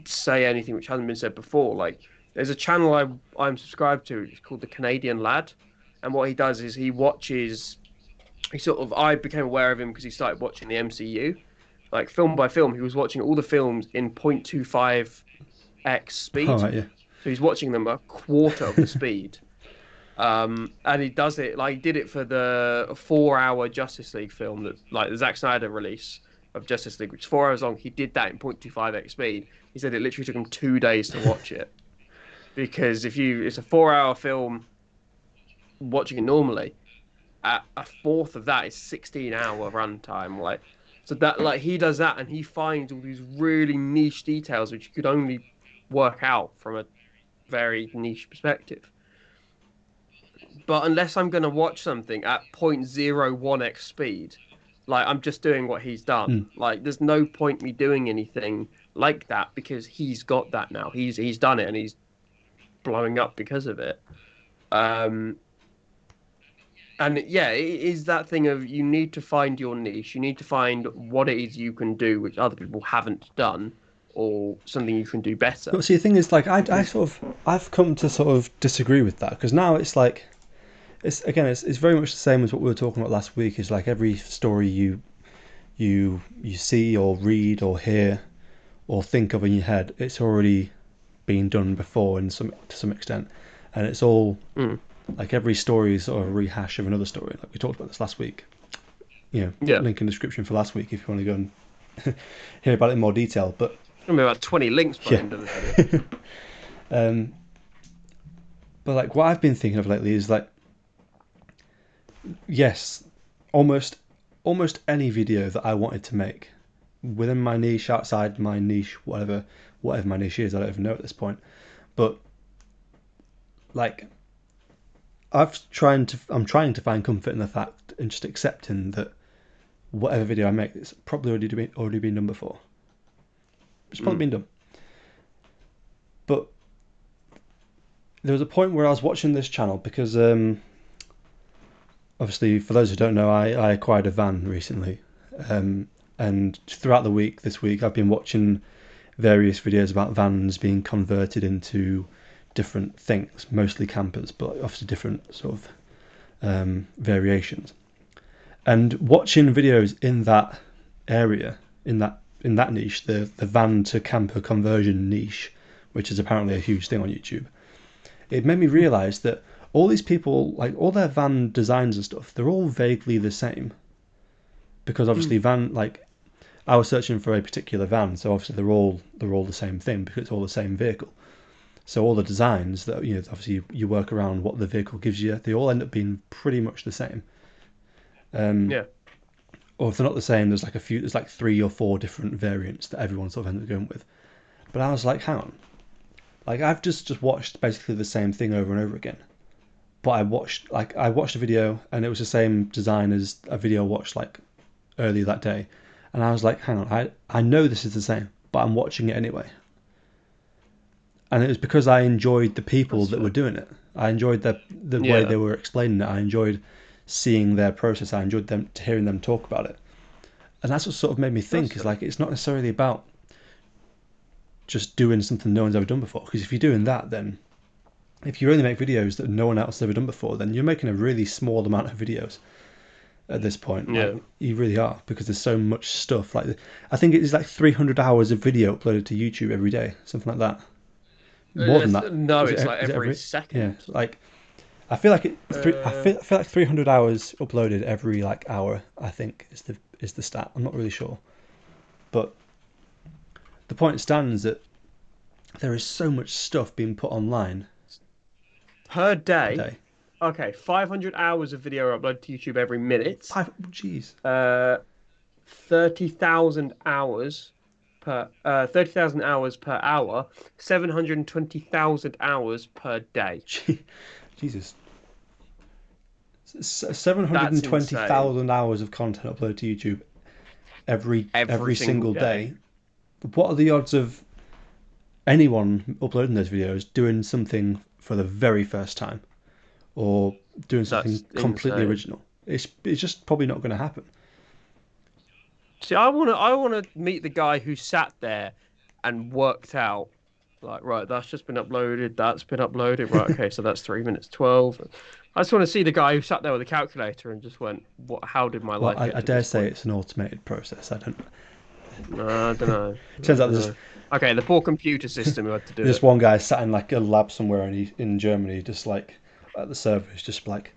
say anything which hasn't been said before. Like, there's a channel I'm subscribed to. It's called the Canadian Lad, and what he does is he watches. He sort of I became aware of him because he started watching the MCU, like film by film. He was watching all the films in 0.25x All speed, right. Yeah. so he's watching them a quarter of the speed. And he does it like he did it for the 4 hour Justice League film that like the Zack Snyder release of Justice League, which is 4 hours long. He did that in 0.25x speed. He said it literally took him 2 days to watch it because it's a 4 hour film, watching it normally, a fourth of that is 16-hour runtime. Like, so that like he does that and he finds all these really niche details which you could only work out from a very niche perspective. But unless I'm going to watch something at 0.01x speed, like I'm just doing what he's done. Like there's no point me doing anything like that because he's got that now. He's done it and he's blowing up because of it. Um, and yeah, it is that thing of you need to find your niche. You need to find what it is you can do which other people haven't done, or something you can do better. But see, the thing is, like, I Because sort of, I've come to sort of disagree with that because now it's like, it's very much the same as what we were talking about last week. Is like every story you see or read or hear or think of in your head, it's already been done before to some extent, and it's all like every story is sort of a rehash of another story. Like we talked about this last week. yeah, Link in the description for last week if you want to go and hear about it in more detail. But it's gonna be about 20 links by the end of the video. but like what I've been thinking of lately is like, yes, almost any video that I wanted to make within my niche, outside my niche, whatever my niche is, I don't even know at this point. But like I'm trying to find comfort in the fact and just accepting that whatever video I make, it's probably already been done before. It's probably been done. But there was a point where I was watching this channel because obviously, for those who don't know, I acquired a van recently, and throughout the week this week I've been watching various videos about vans being converted into different things, mostly campers, but obviously different sort of variations. And watching videos in that area, in that niche, the van to camper conversion niche, which is apparently a huge thing on YouTube, it made me realise that all these people, like all their van designs and stuff, they're all vaguely the same. Because obviously like I was searching for a particular van, so obviously they're all the same thing because it's all the same vehicle. So all the designs that obviously you work around what the vehicle gives you, they all end up being pretty much the same. Yeah. Or if they're not the same, there's like 3 or 4 different variants that everyone sort of ends up going with. But I was like, hang on, like I've just watched basically the same thing over and over again. But I watched a video and it was the same design as a video I watched like earlier that day, and I was like, hang on, I know this is the same, but I'm watching it anyway. And it was because I enjoyed the people that were doing it. I enjoyed the way they were explaining it. I enjoyed seeing their process. I enjoyed hearing them talk about it. And that's what sort of made me think is like, it's not necessarily about just doing something no one's ever done before. Because if you're doing that, then if you only make videos that no one else has ever done before, then you're making a really small amount of videos at this point. Yeah. Like, you really are, because there's so much stuff. Like I think it's like 300 hours of video uploaded to YouTube every day, something like that. More than that. No, Is it's it, like is it every second. Yeah, like I feel like I feel like 300 hours uploaded every like hour, I think is the stat. I'm not really sure, but the point stands that there is so much stuff being put online Per day. a day. Okay, 500 hours of video uploaded to YouTube every minute. Jeez. 30,000 hours 30,000 hours per hour, 720,000 hours per day. Jesus. 720,000 insane. hours of content uploaded to YouTube every Every single single day. day. What are the odds of anyone uploading those videos doing something for the very first time or doing something That's completely insane. original? It's just probably not going to happen. See, I wanna meet the guy who sat there and worked out, like, right, that's just been uploaded, that's been uploaded, right, okay, so that's 3 minutes 12. I just want to see the guy who sat there with a calculator and just went, what? How did my Well, life I get to dare this say point? it's an automated process. I don't. I don't know. I Turns out don't know. Okay, the poor computer system who had to do there's it. one guy sat in like a lab somewhere in Germany, just like at the servers, just like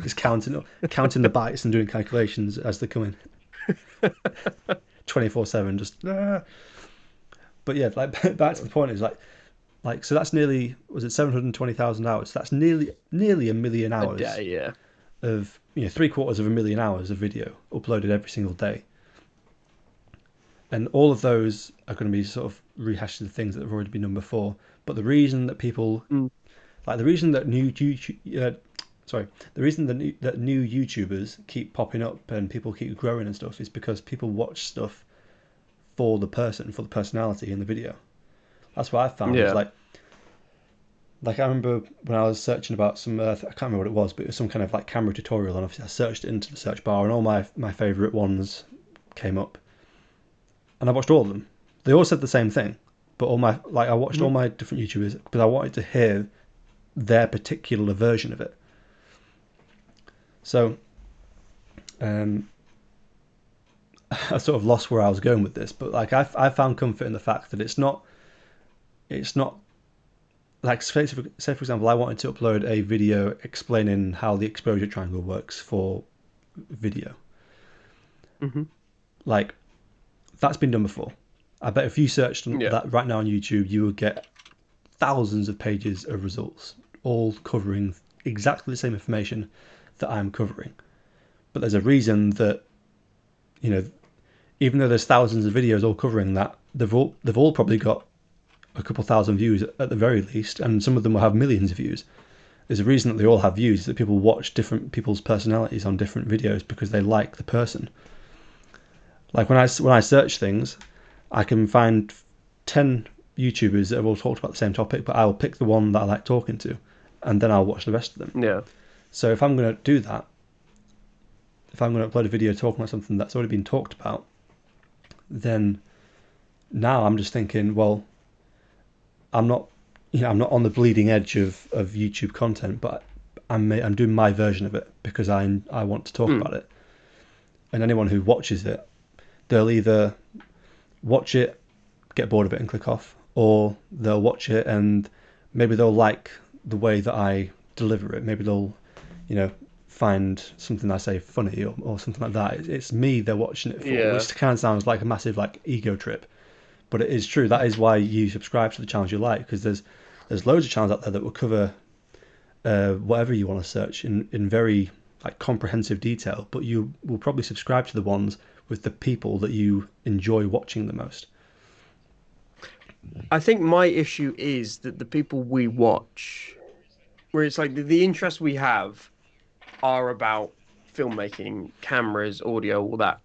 just counting the bytes and doing calculations as they come in, 24/7. Just. But yeah, like back to the point is like so that's nearly, was it 720,000 hours? That's nearly a million A hours day, yeah. of, three-quarters of a million hours of video uploaded every single day. And all of those are going to be sort of rehashing the things that have already been done before. But the reason that people Mm, like the reason that new YouTube, the reason that new YouTubers keep popping up and people keep growing and stuff is because people watch stuff for the personality in the video. That's what I found is yeah. like I remember when I was searching about some I can't remember what it was, but it was some kind of like camera tutorial, and obviously I searched it into the search bar, and all my favorite ones came up, and I watched all of them. They all said the same thing, but I watched all Mhm. my different YouTubers because I wanted to hear their particular version of it. So um, I sort of lost where I was going with this, but like I found comfort in the fact that it's not like say for example I wanted to upload a video explaining how the exposure triangle works for video. Mhm. Like that's been done before. I bet if you searched Yeah. that right now on YouTube, you would get thousands of pages of results, all covering exactly the same information that I'm covering. But there's a reason that, you know, even though there's thousands of videos all covering that, they've all probably got a couple thousand views at the very least, and some of them will have millions of views. There's a reason that they all have views, that people watch different people's personalities on different videos because they like the person. Like when I search things, I can find 10 YouTubers that have all talked about the same topic, but I'll pick the one that I like talking to, and then I'll watch the rest of them. Yeah. So if I'm going to do that, if I'm going to upload a video talking about something that's already been talked about, then now I'm just thinking, well, I'm not, I'm not on the bleeding edge of YouTube content, but I'm doing my version of it because I want to talk Mm. about it. And anyone who watches it, they'll either watch it, get bored of it and click off, or they'll watch it and maybe they'll like the way that I deliver it. Maybe they'll, you know, find something I say funny or something like that. It's me they're watching it for, Yeah. which kind of sounds like a massive like ego trip, but it is true. That is why you subscribe to the channels you like, because there's loads of channels out there that will cover whatever you want to search in very like comprehensive detail, but you will probably subscribe to the ones with the people that you enjoy watching the most. I think my issue is that the people we watch, where it's like the interests we have are about filmmaking, cameras, audio, all that.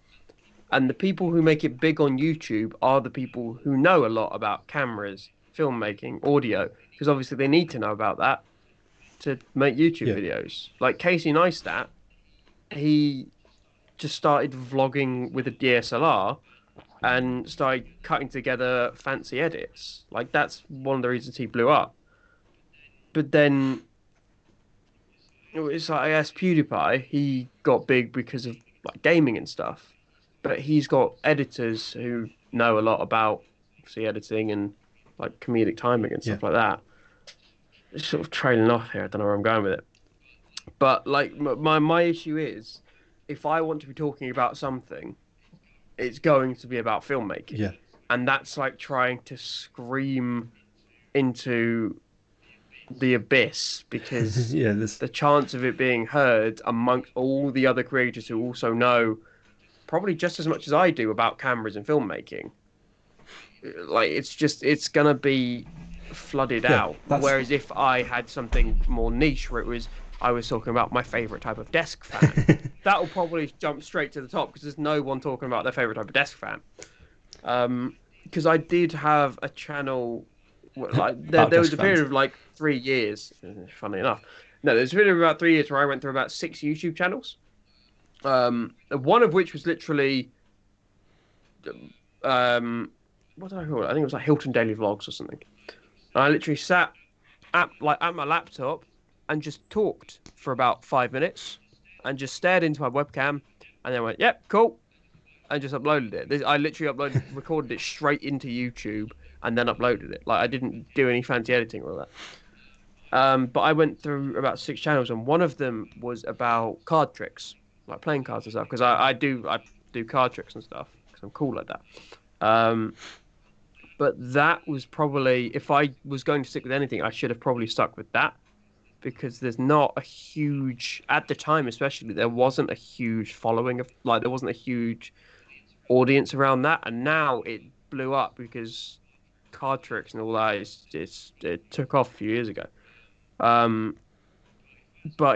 And the people who make it big on YouTube are the people who know a lot about cameras, filmmaking, audio, because obviously they need to know about that to make YouTube Yeah, videos. Like Casey Neistat, he just started vlogging with a DSLR and started cutting together fancy edits. Like that's one of the reasons he blew up. But then it's like I guess PewDiePie, he got big because of like gaming and stuff. But he's got editors who know a lot about obviously editing and like comedic timing and yeah, stuff like that. It's sort of trailing off here. I don't know where I'm going with it. But like my issue is if I want to be talking about something, it's going to be about filmmaking. yeah, And that's like trying to scream into the abyss because yeah. This the chance of it being heard amongst all the other creators who also know probably just as much as I do about cameras and filmmaking, like it's gonna be flooded Yeah, out. that's- Whereas if I had something more niche where I was talking about my favorite type of desk fan, that will probably jump straight to the top because there's no one talking about their favorite type of desk fan. Because I did have a channel, like there was a period of like 3 years. Funny enough, no, there's a period of about 3 years where I went through about 6 YouTube channels. One of which was literally, what did I call it? I think it was like Hilton Daily Vlogs or something. And I literally sat at my laptop and just talked for about 5 minutes and just stared into my webcam and then went, "Yep, cool," and just uploaded it. I literally recorded it straight into YouTube and then uploaded it. Like I didn't do any fancy editing or all that. But I went through about 6 channels, and one of them was about card tricks, like playing cards and stuff. Because I do card tricks and stuff because I'm cool like that. But that was probably, if I was going to stick with anything, I should have probably stuck with that. Because there's not a huge, at the time especially, there wasn't a huge following of, like, there wasn't a huge audience around that, and now it blew up because card tricks and all that it took off a few years ago. But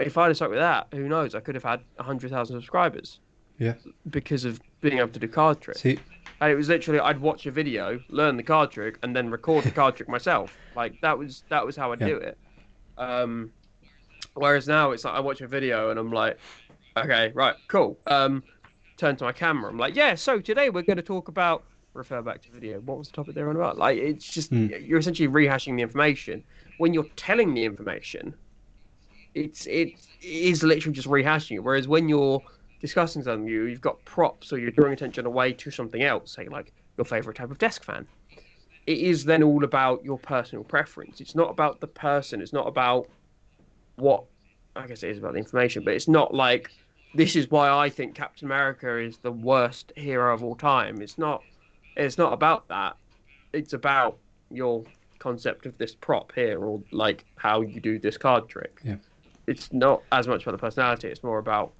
if I'd have stuck with that, who knows? I could have had 100,000 subscribers. Yeah. Because of being able to do card tricks. See, and it was literally, I'd watch a video, learn the card trick, and then record the card trick myself. Like that was how I'd do it. Whereas now it's like I watch a video and I'm like, okay, right, cool. Turn to my camera. I'm like, yeah. So today we're going to talk about. Refer back to video. What was the topic they're on about? Like, it's just you're essentially rehashing the information. When you're telling the information, it is literally just rehashing it. Whereas when you're discussing something, you've got props, or you're drawing attention away to something else, say like your favorite type of desk fan. It is then all about your personal preference. It's not about the person. It's not about what. I guess it is about the information, but it's not like this is why I think Captain America is the worst hero of all time. It's not about that. It's about your concept of this prop here, or like how you do this card trick. Yeah. It's not as much about the personality. It's more about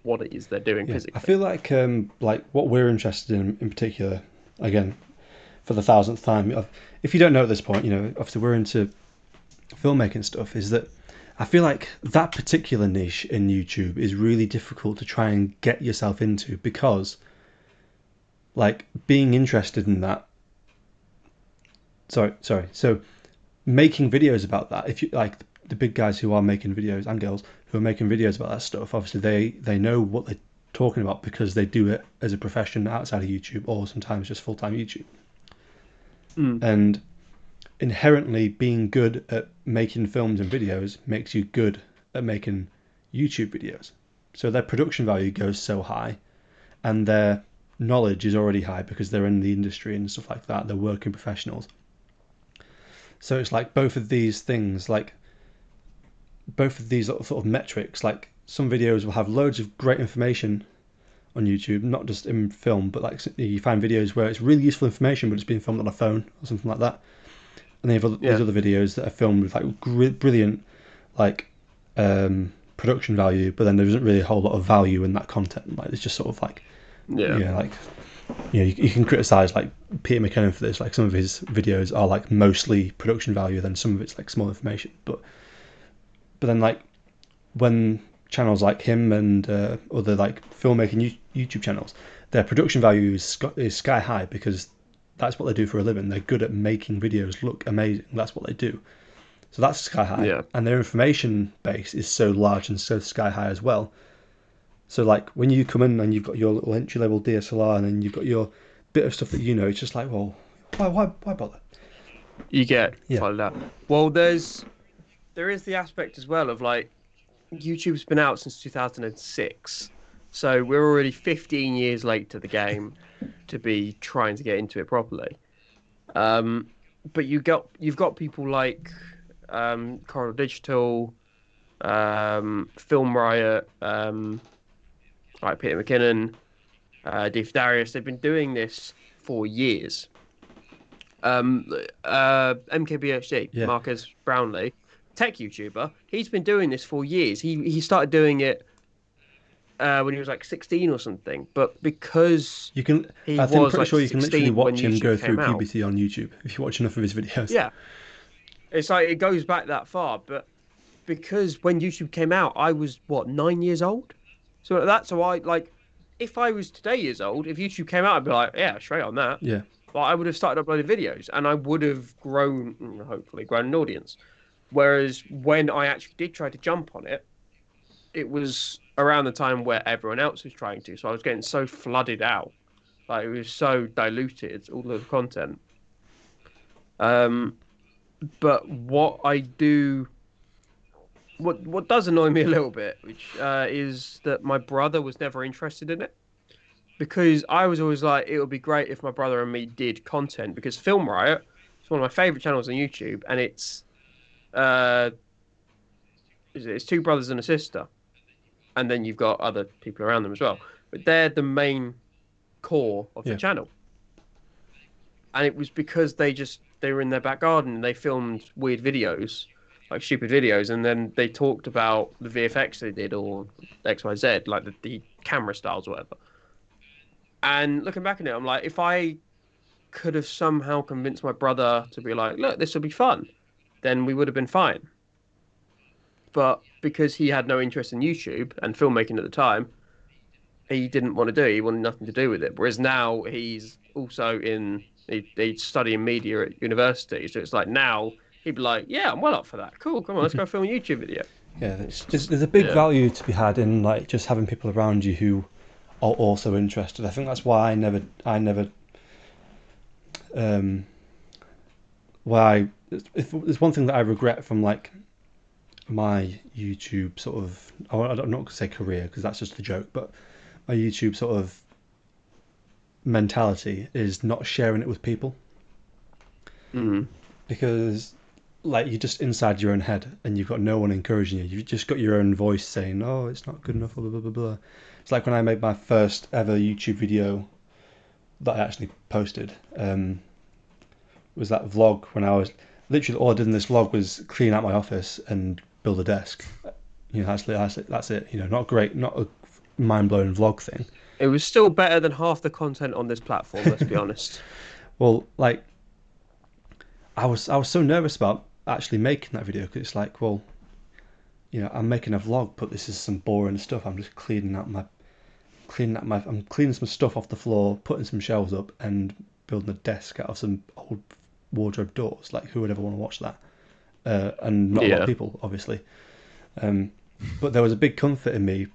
what it is they're doing physically. I feel like what we're interested in particular, again, for the 1,000th time, if you don't know at this point, obviously we're into filmmaking stuff, is that I feel like that particular niche in YouTube is really difficult to try and get yourself into, because like being interested in that, so making videos about that, if you like the big guys who are making videos, and girls who are making videos about that stuff, obviously they know what they're talking about because they do it as a profession outside of YouTube, or sometimes just full-time YouTube. And inherently being good at making films and videos makes you good at making YouTube videos. So their production value goes so high, and their knowledge is already high because they're in the industry and stuff like that. They're working professionals. So it's like both of these things, like both of these sort of metrics, like some videos will have loads of great information on YouTube, not just in film, but like you find videos where it's really useful information, but it's being filmed on a phone or something like that. And then you have these other videos that are filmed with like brilliant like production value, but then there isn't really a whole lot of value in that content. Like it's just sort of like you can criticize like Peter McKinnon for this. Like some of his videos are like mostly production value, then some of it's like small information. But then like when channels like him and other like filmmaking YouTube channels, their production value is sky high because that's what they do for a living. They're good at making videos look amazing. That's what they do. So that's sky high. Yeah. And their information base is so large and so sky high as well. So like when you come in and you've got your little entry level DSLR and then you've got your bit of stuff that it's just like, well, why bother? You get followed out. Well, there is the aspect as well of like YouTube's been out since 2006. So we're already 15 years late to the game to be trying to get into it properly. But you've got people like Coral Digital, Film Riot, like Peter McKinnon, Dave Darius. They've been doing this for years. MKBHD, Marcus Brownlee, tech YouTuber. He's been doing this for years. He started doing it when he was like 16 or something, but because I'm pretty sure you can literally watch him go through puberty on YouTube if you watch enough of his videos. Yeah, It's like it goes back that far, but because when YouTube came out, I was what 9 years old, so I like if I was today years old, if YouTube came out, I'd be like, yeah, straight on that. Yeah. Like I would have started uploading videos, and I would have grown, hopefully, grown an audience. Whereas when I actually did try to jump on it, it was around the time where everyone else was trying to, so I was getting so flooded out, like it was so diluted, all of the content. Um, but what does annoy me a little bit, which is that my brother was never interested in it because I was always like, it would be great if my brother and me did content because Film Riot is one of my favorite channels on YouTube, and uh, it's two brothers and a sister, and then you've got other people around them as well, but they're the main core of the Yeah. channel, and it was because they were in their back garden and they filmed weird videos, like stupid videos, and then they talked about the VFX they did or XYZ, like the camera styles or whatever. And looking back at it, I'm like, if I could have somehow convinced my brother to be like, look, this will be fun, then we would have been fine. But because he had no interest in YouTube and filmmaking at the time, he didn't want to do it. He wanted nothing to do with it. Whereas now he's also he's studying media at university. So it's like now he'd be like, yeah, I'm well up for that. Cool, come on, let's go film a YouTube video. Yeah, there's a big Yeah. value to be had in like just having people around you who are also interested. I think that's why I never um why if there's one thing that I regret from like my YouTube sort of I'm not going to say career because that's just a joke, but my YouTube sort of mentality is not sharing it with people Mm. because like you're just inside your own head and you've got no one encouraging you. You've just got your own voice saying, "Oh, it's not good enough." Blah blah blah blah. It's like when I made my first ever YouTube video that I actually posted. Was that vlog when I was literally all I did in this vlog was clean out my office and build a desk. You know, that's it. You know, not great, not a mind blowing vlog thing. It was still better than half the content on this platform. Let's be honest. Well, like I was so nervous about actually making that video because it's like, well, you know, I'm making a vlog, but this is some boring stuff. I'm just I'm cleaning some stuff off the floor, putting some shelves up, and building a desk out of some old wardrobe doors. Like, who would ever want to watch that? And not a lot of Yeah. people, obviously. Um, but there was a big comfort in me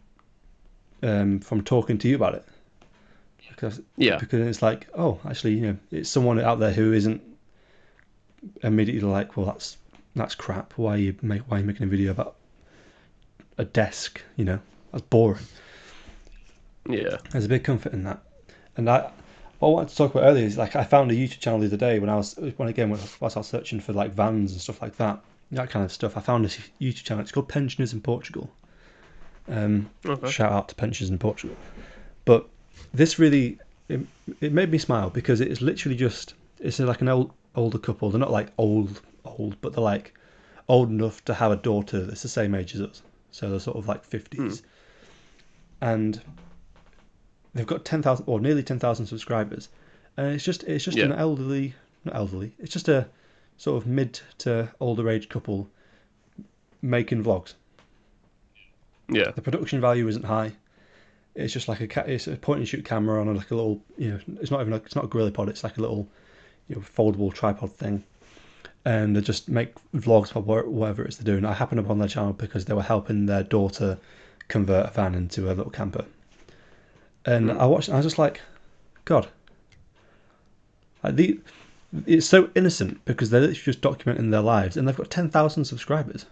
from talking to you about it because Yeah. it's like, oh, actually, you know, it's someone out there who isn't immediately like, well, that's crap. Why are you making a video about a desk? You know, that's boring. Yeah. There's a big comfort in that. And what I wanted to talk about earlier is like I found a YouTube channel the other day when I was searching for like vans and stuff like that kind of stuff. I found this YouTube channel. It's called Pensioners in Portugal. Okay. Shout out to Pensioners in Portugal. But this really it made me smile because it's literally just it's like an older couple. They're not like old, but they're like old enough to have a daughter that's the same age as us. So they're sort of like 50s. And they've got 10,000 or nearly 10,000 subscribers, and it's just Yeah. an not elderly. It's just a sort of mid to older age couple making vlogs. Yeah. The production value isn't high. It's just like it's a point and shoot camera on like a little, you know, it's not a gorilla pod. It's like a little, you know, foldable tripod thing, and they just make vlogs for whatever it's they're doing. I happened upon their channel because they were helping their daughter convert a van into a little camper. And I watched, and I was just like, God, like it's so innocent because they're literally just documenting their lives, and they've got 10,000 subscribers.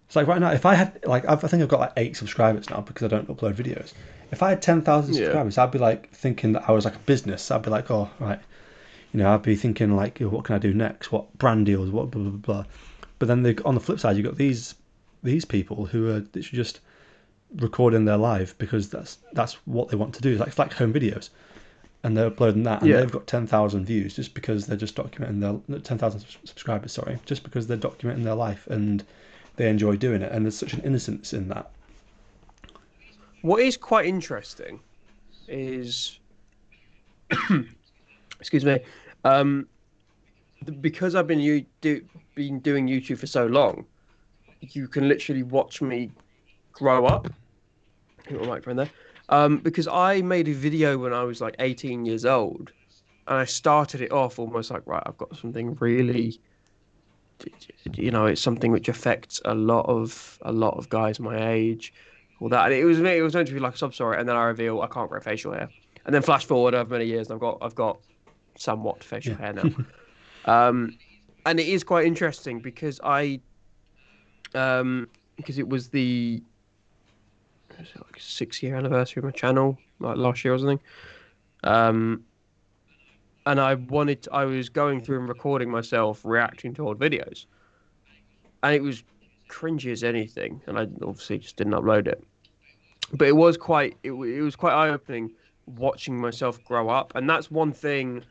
It's like right now, if I had like, I think I've got like 8 subscribers now because I don't upload videos. If I had 10,000 Yeah. subscribers, I'd be like thinking that I was like a business. I'd be like, oh right, you know, I'd be thinking like, what can I do next? What brand deals? What blah blah blah. But then on the flip side, you've got these people who are literally just recording their life because that's what they want to do. It's like home videos, and they're uploading that, and Yeah. they've got 10,000 views just because they're just documenting their 10,000 subscribers. Sorry, just because they're documenting their life and they enjoy doing it, and there's such an innocence in that. What is quite interesting is, excuse me, um, because I've been doing YouTube for so long, you can literally watch me grow up. Put my microphone there. Because I made a video when I was like 18 years old, and I started it off almost like, right, I've got something really, it's something which affects a lot of guys my age, all that. And it was meant to be like a sub story, and then I reveal I can't grow facial hair, and then flash forward over many years, and I've got somewhat facial Yeah. hair now. Um, and it is quite interesting because because it was the like 6 year anniversary of my channel, like last year or something. Um, and I was going through and recording myself reacting to old videos, and it was cringy as anything, and I obviously just didn't upload it. But it was quite eye opening watching myself grow up, and that's one thing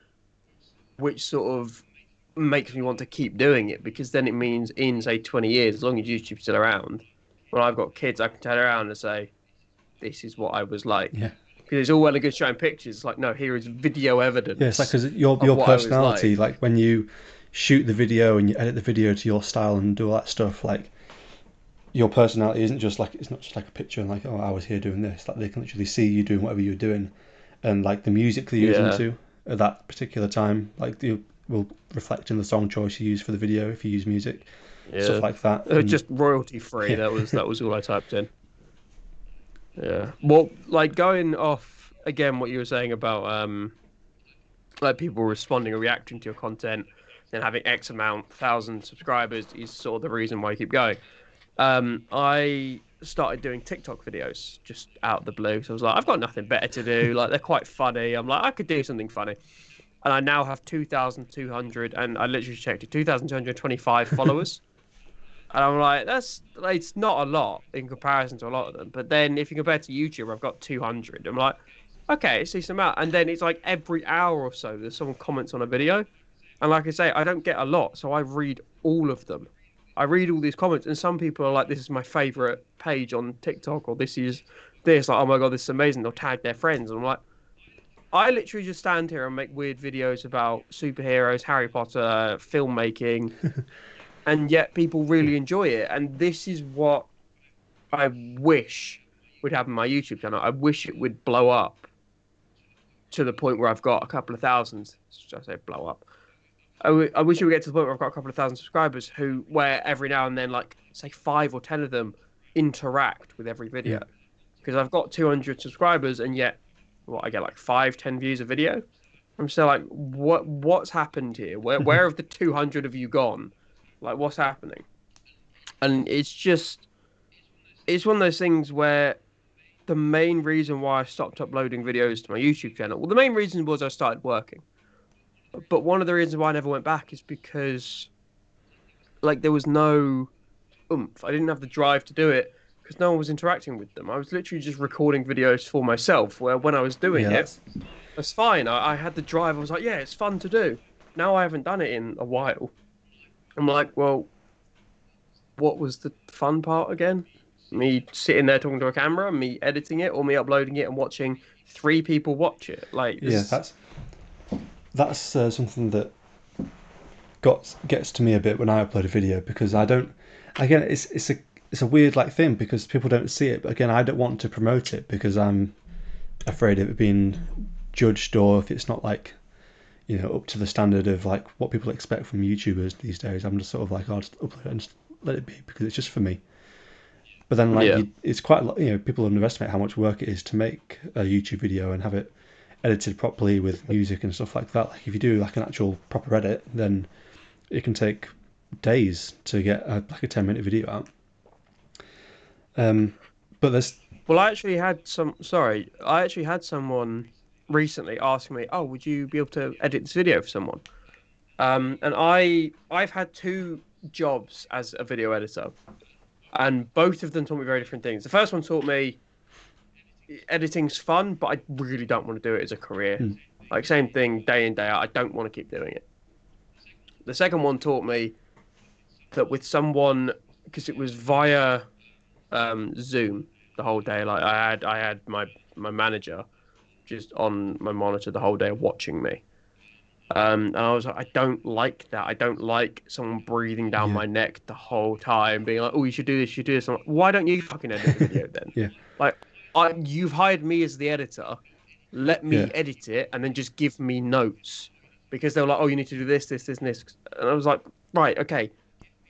which sort of makes me want to keep doing it, because then it means in say 20 years, as long as YouTube's still around, when I've got kids, I can turn around and say, "This is what I was like." Yeah. Because it's all well and good showing pictures. It's like, no, here is video Yeah, it's like evidence because your of what I was personality, like. like when you shoot the video and you edit the video to your style and do all that stuff, like your personality isn't just like it's not just like a picture and like, oh, I was here doing this. Like they can literally see you doing whatever you're doing, and like the music they're using Yeah, to at that particular time, like you will reflect in the song choice you use for the video if you use music, stuff yeah. like that. And Just royalty free. yeah, That was all I typed in. Yeah. Well, like going off again, what you were saying about like people responding or reacting to your content and having X amount, thousand subscribers is sort of the reason why you keep going. I started doing TikTok videos just out of the blue. So I was like, I've got nothing better to do. Like they're quite funny. I'm like, I could do something funny. And I now have 2,200, and I literally checked it, 2,225 followers. And I'm like, it's not a lot in comparison to a lot of them. But then if you compare to YouTube, I've got 200. I'm like, okay, it's a decent amount. And then it's like every hour or so, there's someone comments on a video. And like I say, I don't get a lot, so I read all of them. I read all these comments, and some people are like, "This is my favorite page on TikTok," or "This is this." Like, "Oh my god, this is amazing." They'll tag their friends. And I'm like, I literally just stand here and make weird videos about superheroes, Harry Potter, filmmaking, and yet people yeah, really enjoy it. And this is what I wish would happen on my YouTube channel. I wish it would blow up to the point where I've got a couple of thousands. Should I say blow up? I wish we would get to the point where I've got a couple of thousand subscribers where every now and then, like, say 5 or 10 of them interact with every yeah. video. Because I've got 200 subscribers, and yet, I get like 5, 10 views a video. I'm still like, what's happened here? Where have the 200 of you gone? Like, what's happening? And it's one of those things where the main reason why I stopped uploading videos to my YouTube channel, well, the main reason was I started working. But one of the reasons why I never went back is because, like, there was no oomph. I didn't have the drive to do it because no one was interacting with them. I was literally just recording videos for myself, where when I was doing Yeah, it, that's that's fine. I had the drive. I was like, yeah, it's fun to do. Now I haven't done it in a while. I'm like, well, what was the fun part again? Me sitting there talking to a camera, me editing it, or me uploading it and watching 3 people watch it? Like, yeah, this. that's something that gets to me a bit when I upload a video because I don't. Again, it's a weird like thing because people don't see it. But again, I don't want to promote it because I'm afraid of it being judged or if it's not like up to the standard of like what people expect from YouTubers these days. I'm just sort of like, I'll just upload it and just let it be because it's just for me. But then like Yeah. it's quite a lot, people underestimate how much work it is to make a YouTube video and have it edited properly with music and stuff like that. Like if you do like an actual proper edit, then it can take days to get like a 10-minute video out. But there's Well, I actually had someone recently ask me, "Oh, would you be able to edit this video for someone?" And I've had 2 jobs as a video editor, and both of them taught me very different things. The first one taught me editing's fun, but I really don't want to do it as a career. mm, Like, same thing day in, day out. I don't want to keep doing it. The second one taught me that with someone, because it was via Zoom the whole day. Like, I had my manager just on my monitor the whole day watching me. And I was like, I don't like that. I don't like someone breathing down Yeah. my neck the whole time, being like, "Oh, you should do this, you should do this." I'm like, why don't you fucking edit the video then? Yeah. Like, you've hired me as the editor. Let me Yeah. edit it, and then just give me notes, because they were like, "Oh, you need to do this, this, this, and this." And I was like, "Right, okay,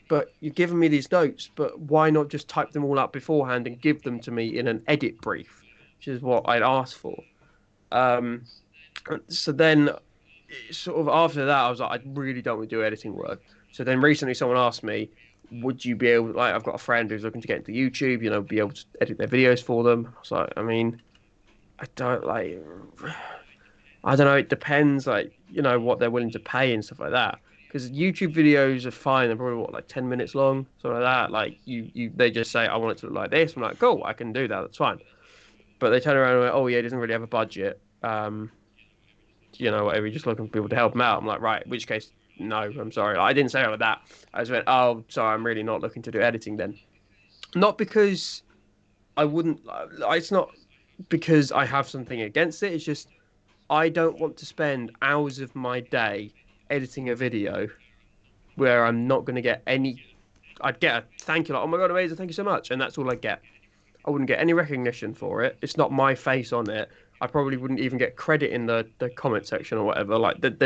but you're giving me these notes, but why not just type them all out beforehand and give them to me in an edit brief," which is what I'd asked for. Um, so then, sort of after that, I was like, I really don't want to do editing work. So then recently, someone asked me, "Would you be able?" Like, I've got a friend who's looking to get into YouTube, be able to edit their videos for them. I was like, I mean, I don't like. I don't know. It depends, like what they're willing to pay and stuff like that. Because YouTube videos are fine. They're probably like 10 minutes long, something like that. Like they just say, "I want it to look like this." I'm like, "Cool, I can do that. That's fine." But they turn around and go, "Oh yeah, he doesn't really have a budget. Whatever. You're just looking for people to help him out." I'm like, "Right." In which case, no, I'm sorry. I didn't say it like that. I just went, "Oh, sorry, I'm really not looking to do editing then." Not because I wouldn't. It's not because I have something against it. It's just I don't want to spend hours of my day editing a video where I'm not going to get any. I'd get a thank you, like, "Oh my god, amazing, thank you so much," and that's all I get. I wouldn't get any recognition for it. It's not my face on it. I probably wouldn't even get credit in the comment section or whatever. Like that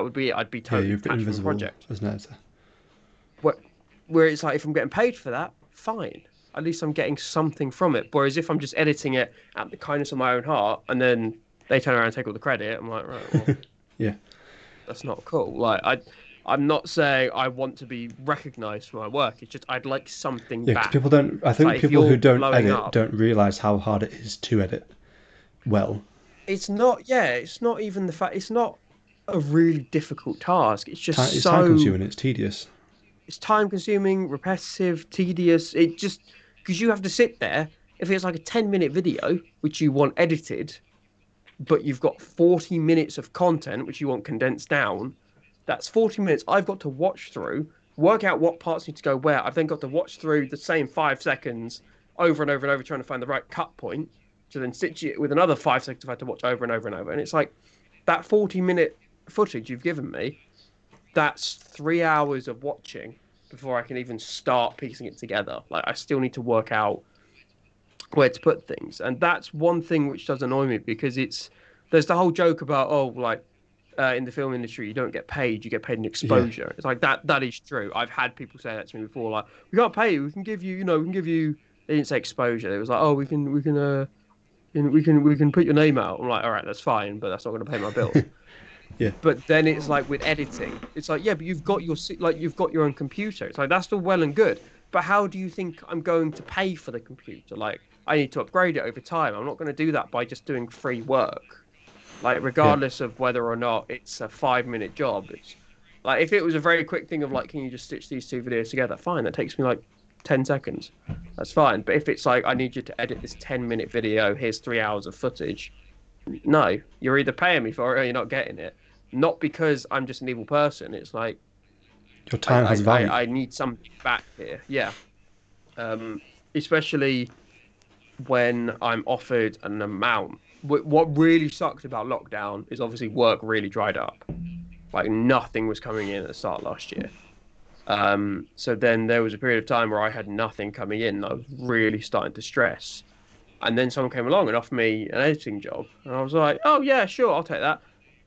would be it. I'd be Yeah, totally you're detached from the invisible project. as an editor. Where it's like, if I'm getting paid for that, fine. At least I'm getting something from it. Whereas if I'm just editing it at the kindness of my own heart, and then they turn around and take all the credit, I'm like, right, well, Yeah. that's not cool. Like I'm not saying I want to be recognised for my work. It's just I'd like something Yeah, because back. people don't. I It's think like, if people who you're don't blowing edit up, don't realize how hard it is to edit well. it's not. Yeah, it's not even the fact. It's not a really difficult task. It's just It's time so. consuming. It's tedious. It's time consuming, repetitive, tedious. It just, because you have to sit there. If it's like a 10-minute video which you want edited, but you've got 40 minutes of content which you want condensed down, that's 40 minutes I've got to watch through, work out what parts need to go where. I've then got to watch through the same 5 seconds over and over and over, trying to find the right cut point to then stitch it with another 5 seconds I've had to watch over and over and over. And it's like, that 40-minute footage you've given me, that's 3 hours of watching before I can even start piecing it together. Like, I still need to work out where to put things, and that's one thing which does annoy me, because there's the whole joke about, oh, like, in the film industry you don't get paid, you get paid in Yeah. exposure. It's like, that is true. I've had people say that to me before, like, "We can't pay you, we can give you, they didn't say exposure. It was like, "Oh, we can put your name out." I'm like, all right, that's fine, but that's not going to pay my bills. Yeah. But then it's like, with editing, it's like, yeah, but you've got your own computer. It's like, that's all well and good, but how do you think I'm going to pay for the computer? Like, I need to upgrade it over time. I'm not going to do that by just doing free work. Like, regardless of whether or not it's a 5-minute job, it's like, if it was a very quick thing of like, "Can you just stitch these two videos together?" Fine, that takes me like 10 seconds. That's fine. But if it's like, "I need you to edit this 10-minute video, here's 3 hours of footage," no, you're either paying me for it or you're not getting it. Not because I'm just an evil person. It's like, Your time has value. I need something back here. Yeah. Especially when I'm offered an amount. What really sucked about lockdown is, obviously, work really dried up. Like, nothing was coming in at the start of last year. So then there was a period of time where I had nothing coming in, and I was really starting to stress. And then someone came along and offered me an editing job, and I was like, "Oh yeah, sure, I'll take that."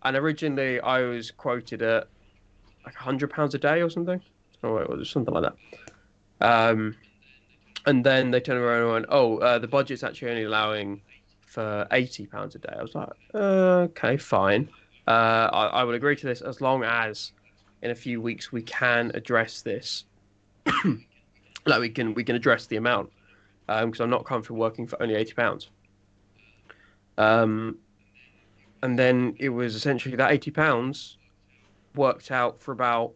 And originally I was quoted at like £100 a day or something. Oh, it was something like that. And then they turned around and went, "Oh, the budget's actually only allowing for £80 a day." I was like, "Okay, fine. I would agree to this as long as in a few weeks we can address this. Like, we can address the amount, because I'm not comfortable working for only £80." And then it was essentially that £80 worked out for about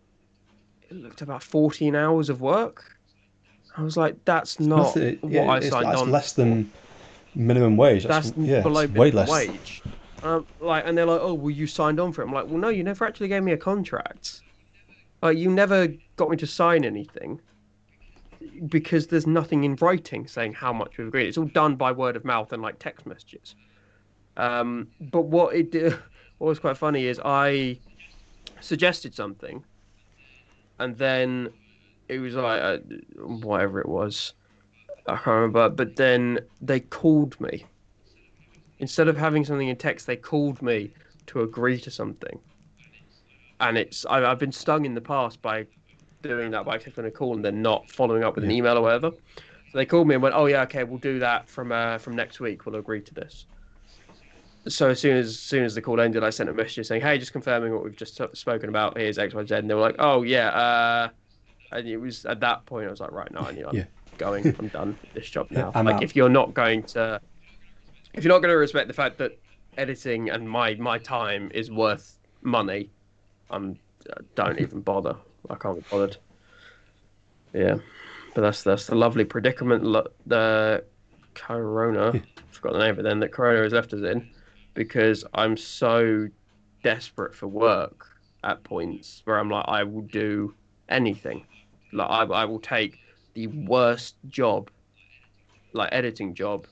14 hours of work. I was like, that's not Nothing. what Yeah, I signed that's on less for. than minimum wage. That's below It's way minimum less. wage. And they're like, "Oh, well, you signed on for it." I'm like, "Well, no, you never actually gave me a contract. Like, you never got me to sign anything, because there's nothing in writing saying how much we've agreed. It's all done by word of mouth and like text messages." But what was quite funny is, suggested something, and then it was like whatever it was, I can't remember. But then they called me instead of having something in text. They called me to agree to something, and I've been stung in the past by doing that by clicking a call and then not following up with an Yeah. email or whatever. So they called me and went, "Oh yeah, okay, we'll do that from next week. We'll agree to this." So as soon as the call ended, I sent a message saying, "Hey, just confirming what we've just spoken about. Here's X, Y, Z." And they were like, "Oh yeah." And it was at that point I was like, "Right, no, I knew I'm Yeah. going. I'm done with this job Yeah. now." I'm Like, out. if you're not going to respect the fact that editing and my time is worth money, I'm don't even bother. I can't be bothered. Yeah, but that's the lovely predicament the Corona. Yeah. Forgot the name of it then. That Corona has left us in, because I'm so desperate for work at points where I'm like, I will do anything. Like I will take the worst job, like editing job,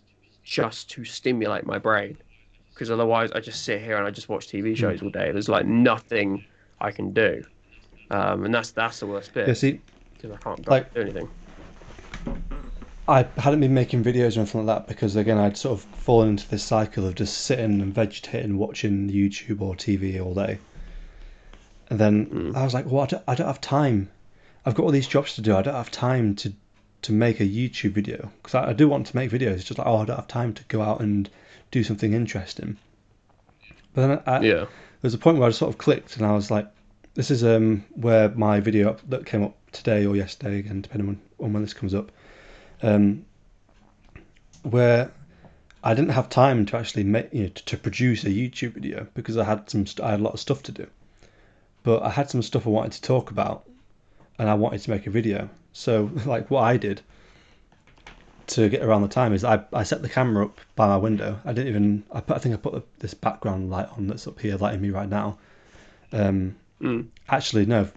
just to stimulate my brain. Because otherwise, I just sit here and I just watch TV Mm. shows all day. There's like nothing I can do, and that's the worst Yeah. bit, See, because I can't go like do anything. I hadn't been making videos or anything like that because again I'd sort of fallen into this cycle of just sitting and vegetating, watching YouTube or TV all day. And then Mm. I was like, well, I don't have time. I've got all these jobs to do. I don't have time to make a YouTube video because I do want to make videos. It's just like, oh, I don't have time to go out and do something interesting. But then Yeah. there's a point where I sort of clicked and I was like, this is where my video that came up today or yesterday, again, depending on when this comes up, um, where I didn't have time to actually make, to produce a YouTube video because I had a lot of stuff to do. But I had some stuff I wanted to talk about, and I wanted to make a video. So, like, what I did to get around the time is I set the camera up by my window. I didn't even I think I put this background light on that's up here lighting me right now. Mm. Actually, no,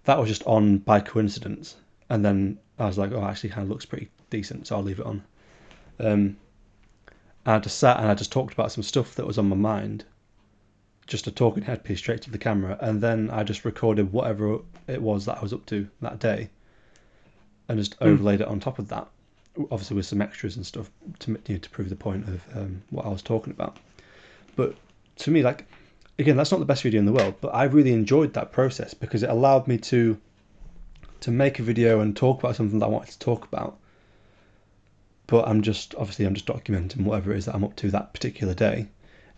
that was just on by coincidence. And then I was like, oh, actually, kind of looks pretty decent, so I'll leave it on. I just sat and I just talked about some stuff that was on my mind, just a talking headpiece straight to the camera, and then I just recorded whatever it was that I was up to that day, and just overlaid it on top of that, obviously with some extras and stuff to prove the point of what I was talking about. But to me, like, again, that's not the best video in the world, but I really enjoyed that process because it allowed me to make a video and talk about something that I wanted to talk about. But I'm just documenting whatever it is that I'm up to that particular day.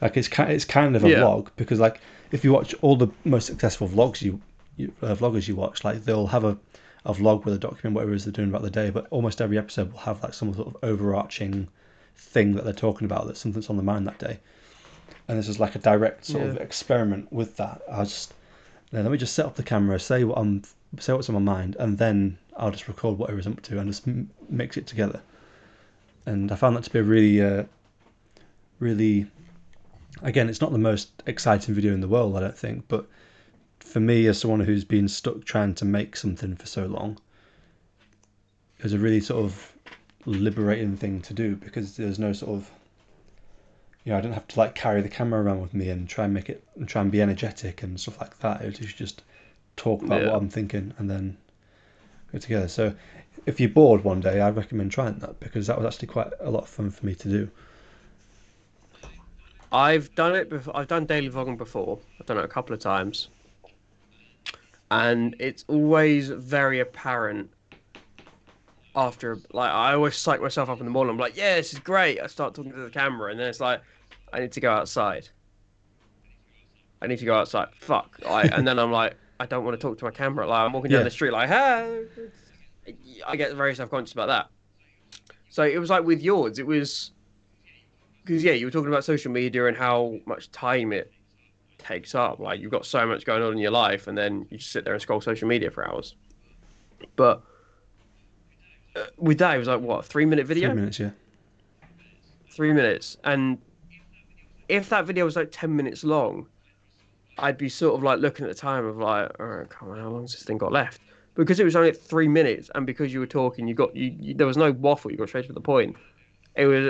Like it's kind of a Yeah. vlog because like if you watch all the most successful vloggers you watch, like they'll have a vlog where they document whatever it is they're doing about the day. But almost every episode will have like some sort of overarching thing that they're talking about, that's something that's on the mind that day. And this is like a direct sort of experiment with that. I was just let me just set up the camera, say what's on my mind, and then I'll just record whatever I'm up to and just mix it together. And I found that to be a really, again, it's not the most exciting video in the world, I don't think, but for me, as someone who's been stuck trying to make something for so long, it was a really sort of liberating thing to do because there's no sort of, I didn't have to like carry the camera around with me and try and be energetic and stuff like that. It was just talk about what I'm thinking and then go together. So if you're bored one day, I'd recommend trying that because that was actually quite a lot of fun for me to do. I've done it before. I've done daily vlogging before. I've done it a couple of times, and it's always very apparent after. Like, I always psych myself up in the morning. I'm like, "Yeah, this is great." I start talking to the camera, and then it's like, "I need to go outside. I need to go outside." Fuck. And then I'm like, "I don't want to talk to my camera." Like, I'm walking down Yeah. the street, like, "Hey." I get very self-conscious about that. So it was like with yours, it was because yeah, you were talking about social media and how much time it takes up. Like, you've got so much going on in your life, and then you just sit there and scroll social media for hours. But with that, it was like what, 3 minute video? 3 minutes, yeah. 3 minutes. And if that video was like 10 minutes long, I'd be sort of like looking at the time of like, all right, come on, how long's this thing got left? Because it was only 3 minutes, and because you were talking, there was no waffle. You got straight to the point. It was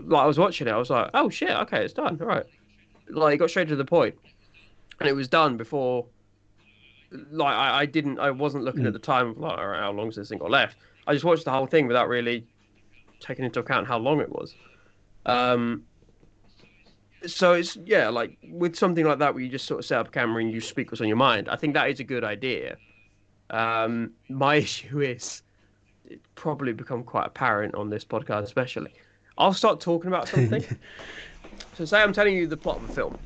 like I was watching it, I was like, oh shit, okay, it's done, all right. Like, it got straight to the point, and it was done before like I wasn't looking at the time of like, all right, how long's this thing got left. I just watched the whole thing without really taking into account how long it was. So it's like with something like that where you just sort of set up a camera and you speak what's on your mind. I think that is a good idea. My issue is it's probably become quite apparent on this podcast, especially. I'll start talking about something. So say I'm telling you the plot of a film.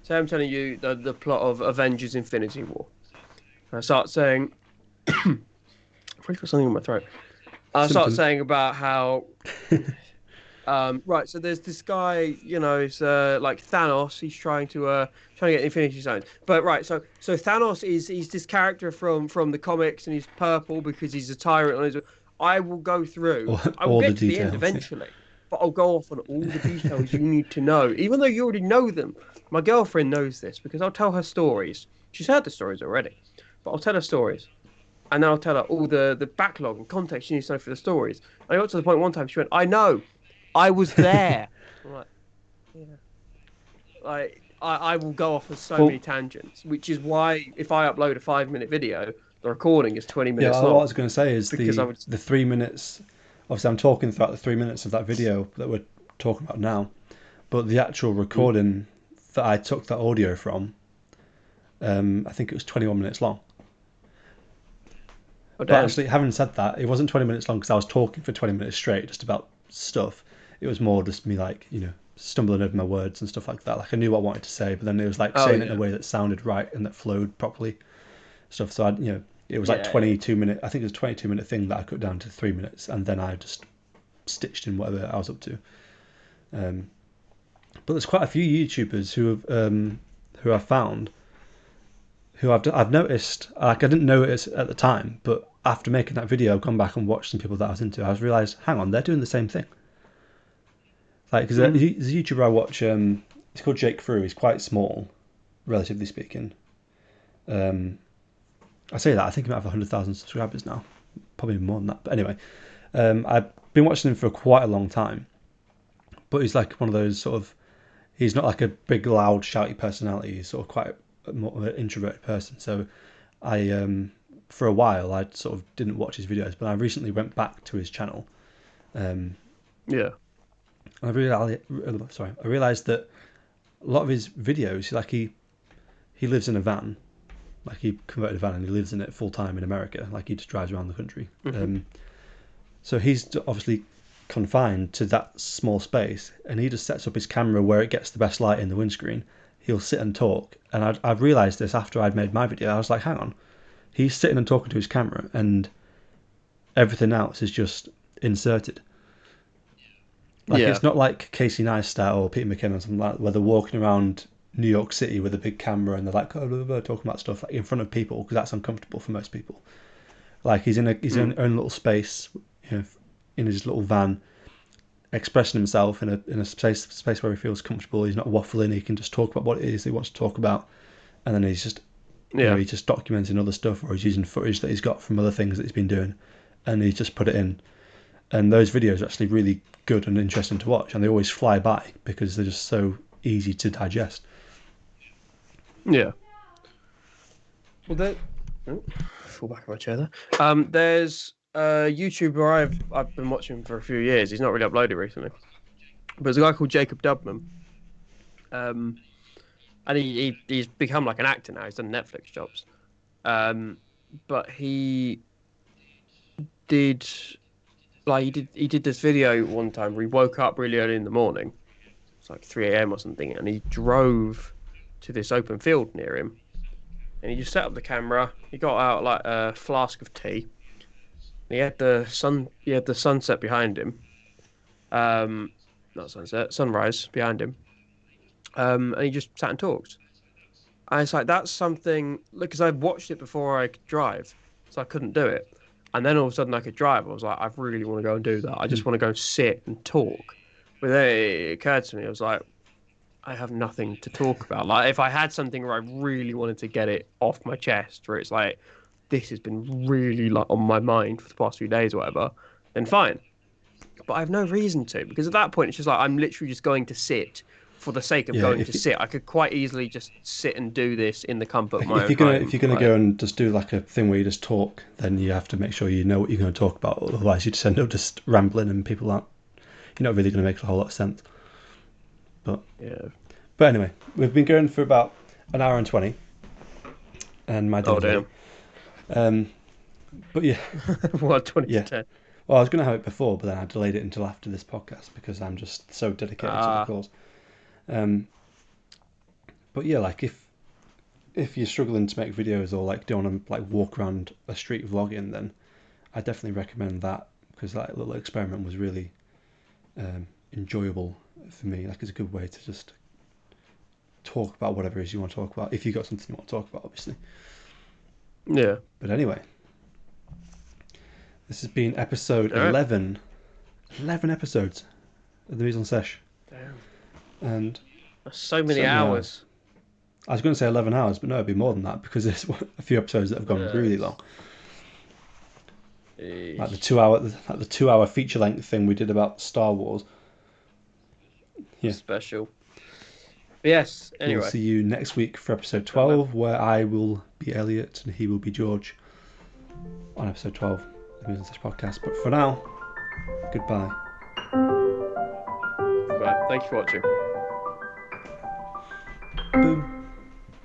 Say I'm telling you the plot of Avengers: Infinity War. And I start saying, I've really got something in my throat. I start saying about how, right. So there's this guy, it's like Thanos. He's trying to get Infinity Stones. But right, so Thanos he's this character from the comics, and he's purple because he's a tyrant. I will go through. I will get to the end eventually. But I'll go off on all the details you need to know, even though you already know them. My girlfriend knows this because I'll tell her stories. She's heard the stories already, but I'll tell her stories. And then I'll tell her all the backlog and context she needs to know for the stories. And I got to the point one time she went, I know, I was there. I'm like, yeah. Like, I will go off on so many tangents, which is why if I upload a 5-minute video, the recording is 20 minutes long. What I was going to say is the 3 minutes. Obviously, I'm talking throughout the 3 minutes of that video that we're talking about now, but the actual recording that I took that audio from, I think it was 21 minutes long. But actually, having said that, it wasn't 20 minutes long because I was talking for 20 minutes straight just about stuff. It was more just me stumbling over my words and stuff like that. Like I knew what I wanted to say, but then it was saying it in a way that sounded right and that flowed properly. Stuff. So it was 22 minute. I think it was a 22-minute thing that I cut down to 3 minutes, and then I just stitched in whatever I was up to. But there's quite a few YouTubers who I've found who I've noticed. Like I didn't notice at the time, but after making that video, I've gone back and watched some people that I was into. I realised, hang on, they're doing the same thing. Like because there's a YouTuber I watch. He's called Jake Frew. He's quite small, relatively speaking. I say that, I think he might have 100,000 subscribers now. Probably more than that. But anyway, I've been watching him for quite a long time. But he's like one of those sort of... He's not like a big, loud, shouty personality. He's sort of quite more of an introverted person. So I, for a while, I sort of didn't watch his videos. But I recently went back to his channel. Yeah. I realised that a lot of his videos, like he lives in a van. Like he converted a van and he lives in it full time in America. Like he just drives around the country. So he's obviously confined to that small space, and he just sets up his camera where it gets the best light in the windscreen. He'll sit and talk, and I've realised this after I'd made my video. I was like, hang on, he's sitting and talking to his camera, and everything else is just inserted. Like it's not like Casey Neistat or Peter McKinnon or something like that, where they're walking around New York City with a big camera and they're like talking about stuff like in front of people, because that's uncomfortable for most people. Like he's in his own little space, in his little van, expressing himself in a space where he feels comfortable. He's not waffling. He can just talk about what it is he wants to talk about, and then he's just he's just documenting other stuff, or he's using footage that he's got from other things that he's been doing, and he's just put it in. And those videos are actually really good and interesting to watch, and they always fly by because they're just so easy to digest. Yeah. Well, fall back on my chair there. There's a YouTuber I've been watching for a few years. He's not really uploaded recently, but there's a guy called Jacob Dubman. And he's become like an actor now. He's done Netflix jobs. But he did this video one time where he woke up really early in the morning. It's like 3 a.m. or something, and he drove to this open field near him, and he just set up the camera. He got out like a flask of tea. He had the sunset behind him. Not sunset, sunrise behind him. And he just sat and talked. And it's like, that's something, because I've watched it before I could drive, so I couldn't do it. And then all of a sudden I could drive. I was like, I really want to go and do that. I just want to go and sit and talk. But then it occurred to me, I was like, I have nothing to talk about. Like, if I had something where I really wanted to get it off my chest, where it's like, this has been really like on my mind for the past few days or whatever, then fine. But I have no reason to, because at that point it's just like, I'm literally just going to sit for the sake of Yeah, going if to you- sit. I could quite easily just sit and do this in the comfort of my If own you're gonna home. if you're gonna Like, go and just do like a thing where you just talk, then you have to make sure you know what you're going to talk about. Otherwise, you just end up just rambling, and people aren't. You're not really going to make a whole lot of sense. yeah. But anyway, we've been going for about an hour and 20, and my Oh dinner's damn. ready. But yeah, What 20 Yeah. to 10? well, I was going to have it before, but then I delayed it until after this podcast because I'm just so dedicated to the cause. But yeah, like if you're struggling to make videos or like don't want to like walk around a street vlogging, then I definitely recommend that because that little experiment was really enjoyable for me. Like it's a good way to just talk about whatever it is you want to talk about. If you got something you want to talk about, obviously. Yeah. But anyway, this has been episode All right. 11. 11 episodes of the Mise-En-Sesh. Damn. And That's so many Certainly are. hours. I was going to say 11 hours, but no, it'd be more than that because there's a few episodes that have gone really long. Like the 2 hour feature length thing we did about Star Wars. Yeah. Special. But yes, anyway. We'll see you next week for episode 12, where I will be Elliot and he will be George on episode 12 of the Mise-En-Sesh podcast. But for now, goodbye. Right, thank you for watching. Boom.